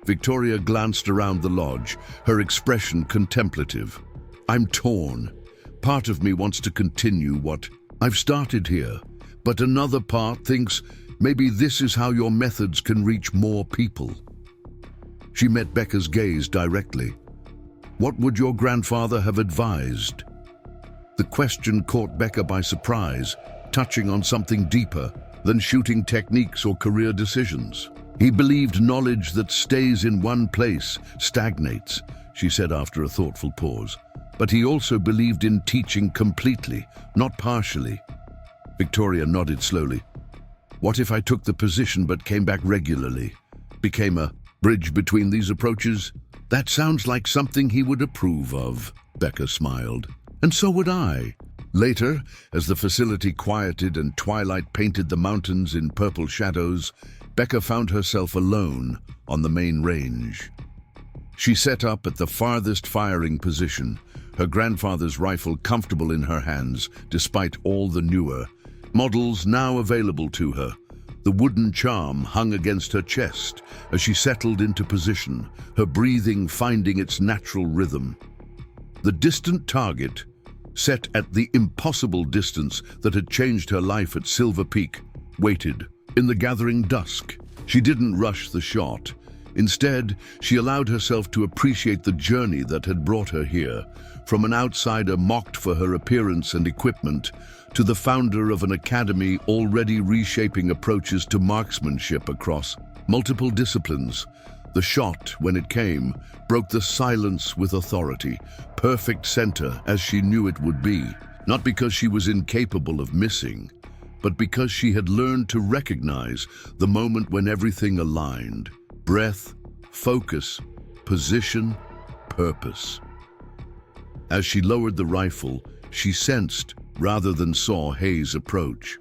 Victoria glanced around the lodge, her expression contemplative. "I'm torn. Part of me wants to continue what I've started here, but another part thinks maybe this is how your methods can reach more people." She met Becca's gaze directly. "What would your grandfather have advised?" The question caught Becca by surprise, touching on something deeper than shooting techniques or career decisions. "He believed knowledge that stays in one place stagnates," she said after a thoughtful pause. "But he also believed in teaching completely, not partially." Victoria nodded slowly. "What if I took the position but came back regularly? Became a bridge between these approaches?" "That sounds like something he would approve of," Becca smiled. "And so would I." Later, as the facility quieted and twilight painted the mountains in purple shadows, Becca found herself alone on the main range. She set up at the farthest firing position, her grandfather's rifle comfortable in her hands despite all the newer models now available to her. The wooden charm hung against her chest as she settled into position, her breathing finding its natural rhythm. The distant target, set at the impossible distance that had changed her life at Silver Peak, waited. In the gathering dusk, she didn't rush the shot. Instead, she allowed herself to appreciate the journey that had brought her here, from an outsider mocked for her appearance and equipment, to the founder of an academy already reshaping approaches to marksmanship across multiple disciplines. The shot, when it came, broke the silence with authority, perfect center as she knew it would be, not because she was incapable of missing, but because she had learned to recognize the moment when everything aligned. Breath, focus, position, purpose. As she lowered the rifle, she sensed, rather than saw, Hayes approach.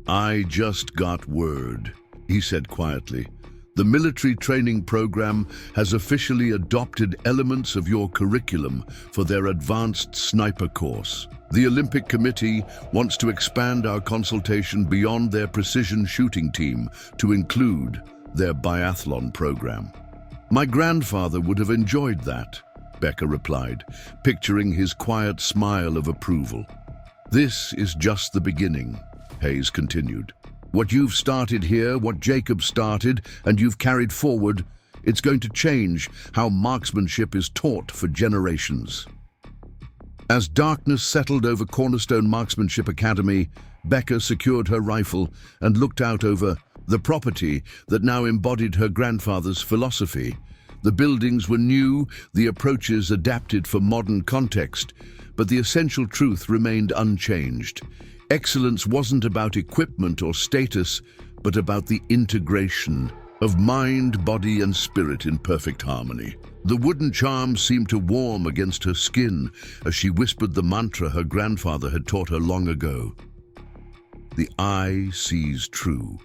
"I just got word," he said quietly. "The military training program has officially adopted elements of your curriculum for their advanced sniper course. The Olympic Committee wants to expand our consultation beyond their precision shooting team to include their biathlon program." "My grandfather would have enjoyed that," Becca replied, picturing his quiet smile of approval. "This is just the beginning," Hayes continued. "What you've started here, what Jacob started, and you've carried forward, it's going to change how marksmanship is taught for generations." As darkness settled over Cornerstone Marksmanship Academy, Becca secured her rifle and looked out over the property that now embodied her grandfather's philosophy. The buildings were new, the approaches adapted for modern context, but the essential truth remained unchanged. Excellence wasn't about equipment or status, but about the integration of mind, body, and spirit in perfect harmony. The wooden charm seemed to warm against her skin as she whispered the mantra her grandfather had taught her long ago. The eye sees true.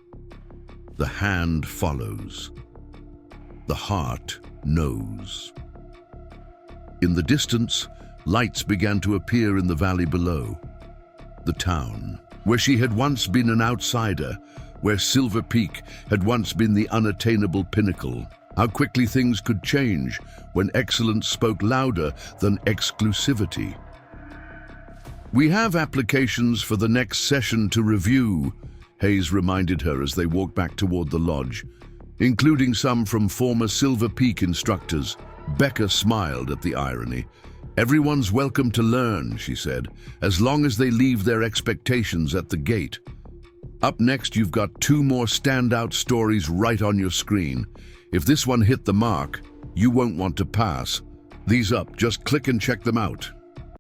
The hand follows. The heart knows. In the distance, lights began to appear in the valley below. The town, where she had once been an outsider, where Silver Peak had once been the unattainable pinnacle. How quickly things could change when excellence spoke louder than exclusivity. "We have applications for the next session to review," Hayes reminded her as they walked back toward the lodge, "including some from former Silver Peak instructors." Becca smiled at the irony. "Everyone's welcome to learn," she said, "as long as they leave their expectations at the gate." Up next, you've got 2 more standout stories right on your screen. If this one hit the mark, you won't want to pass. These up, just click and check them out.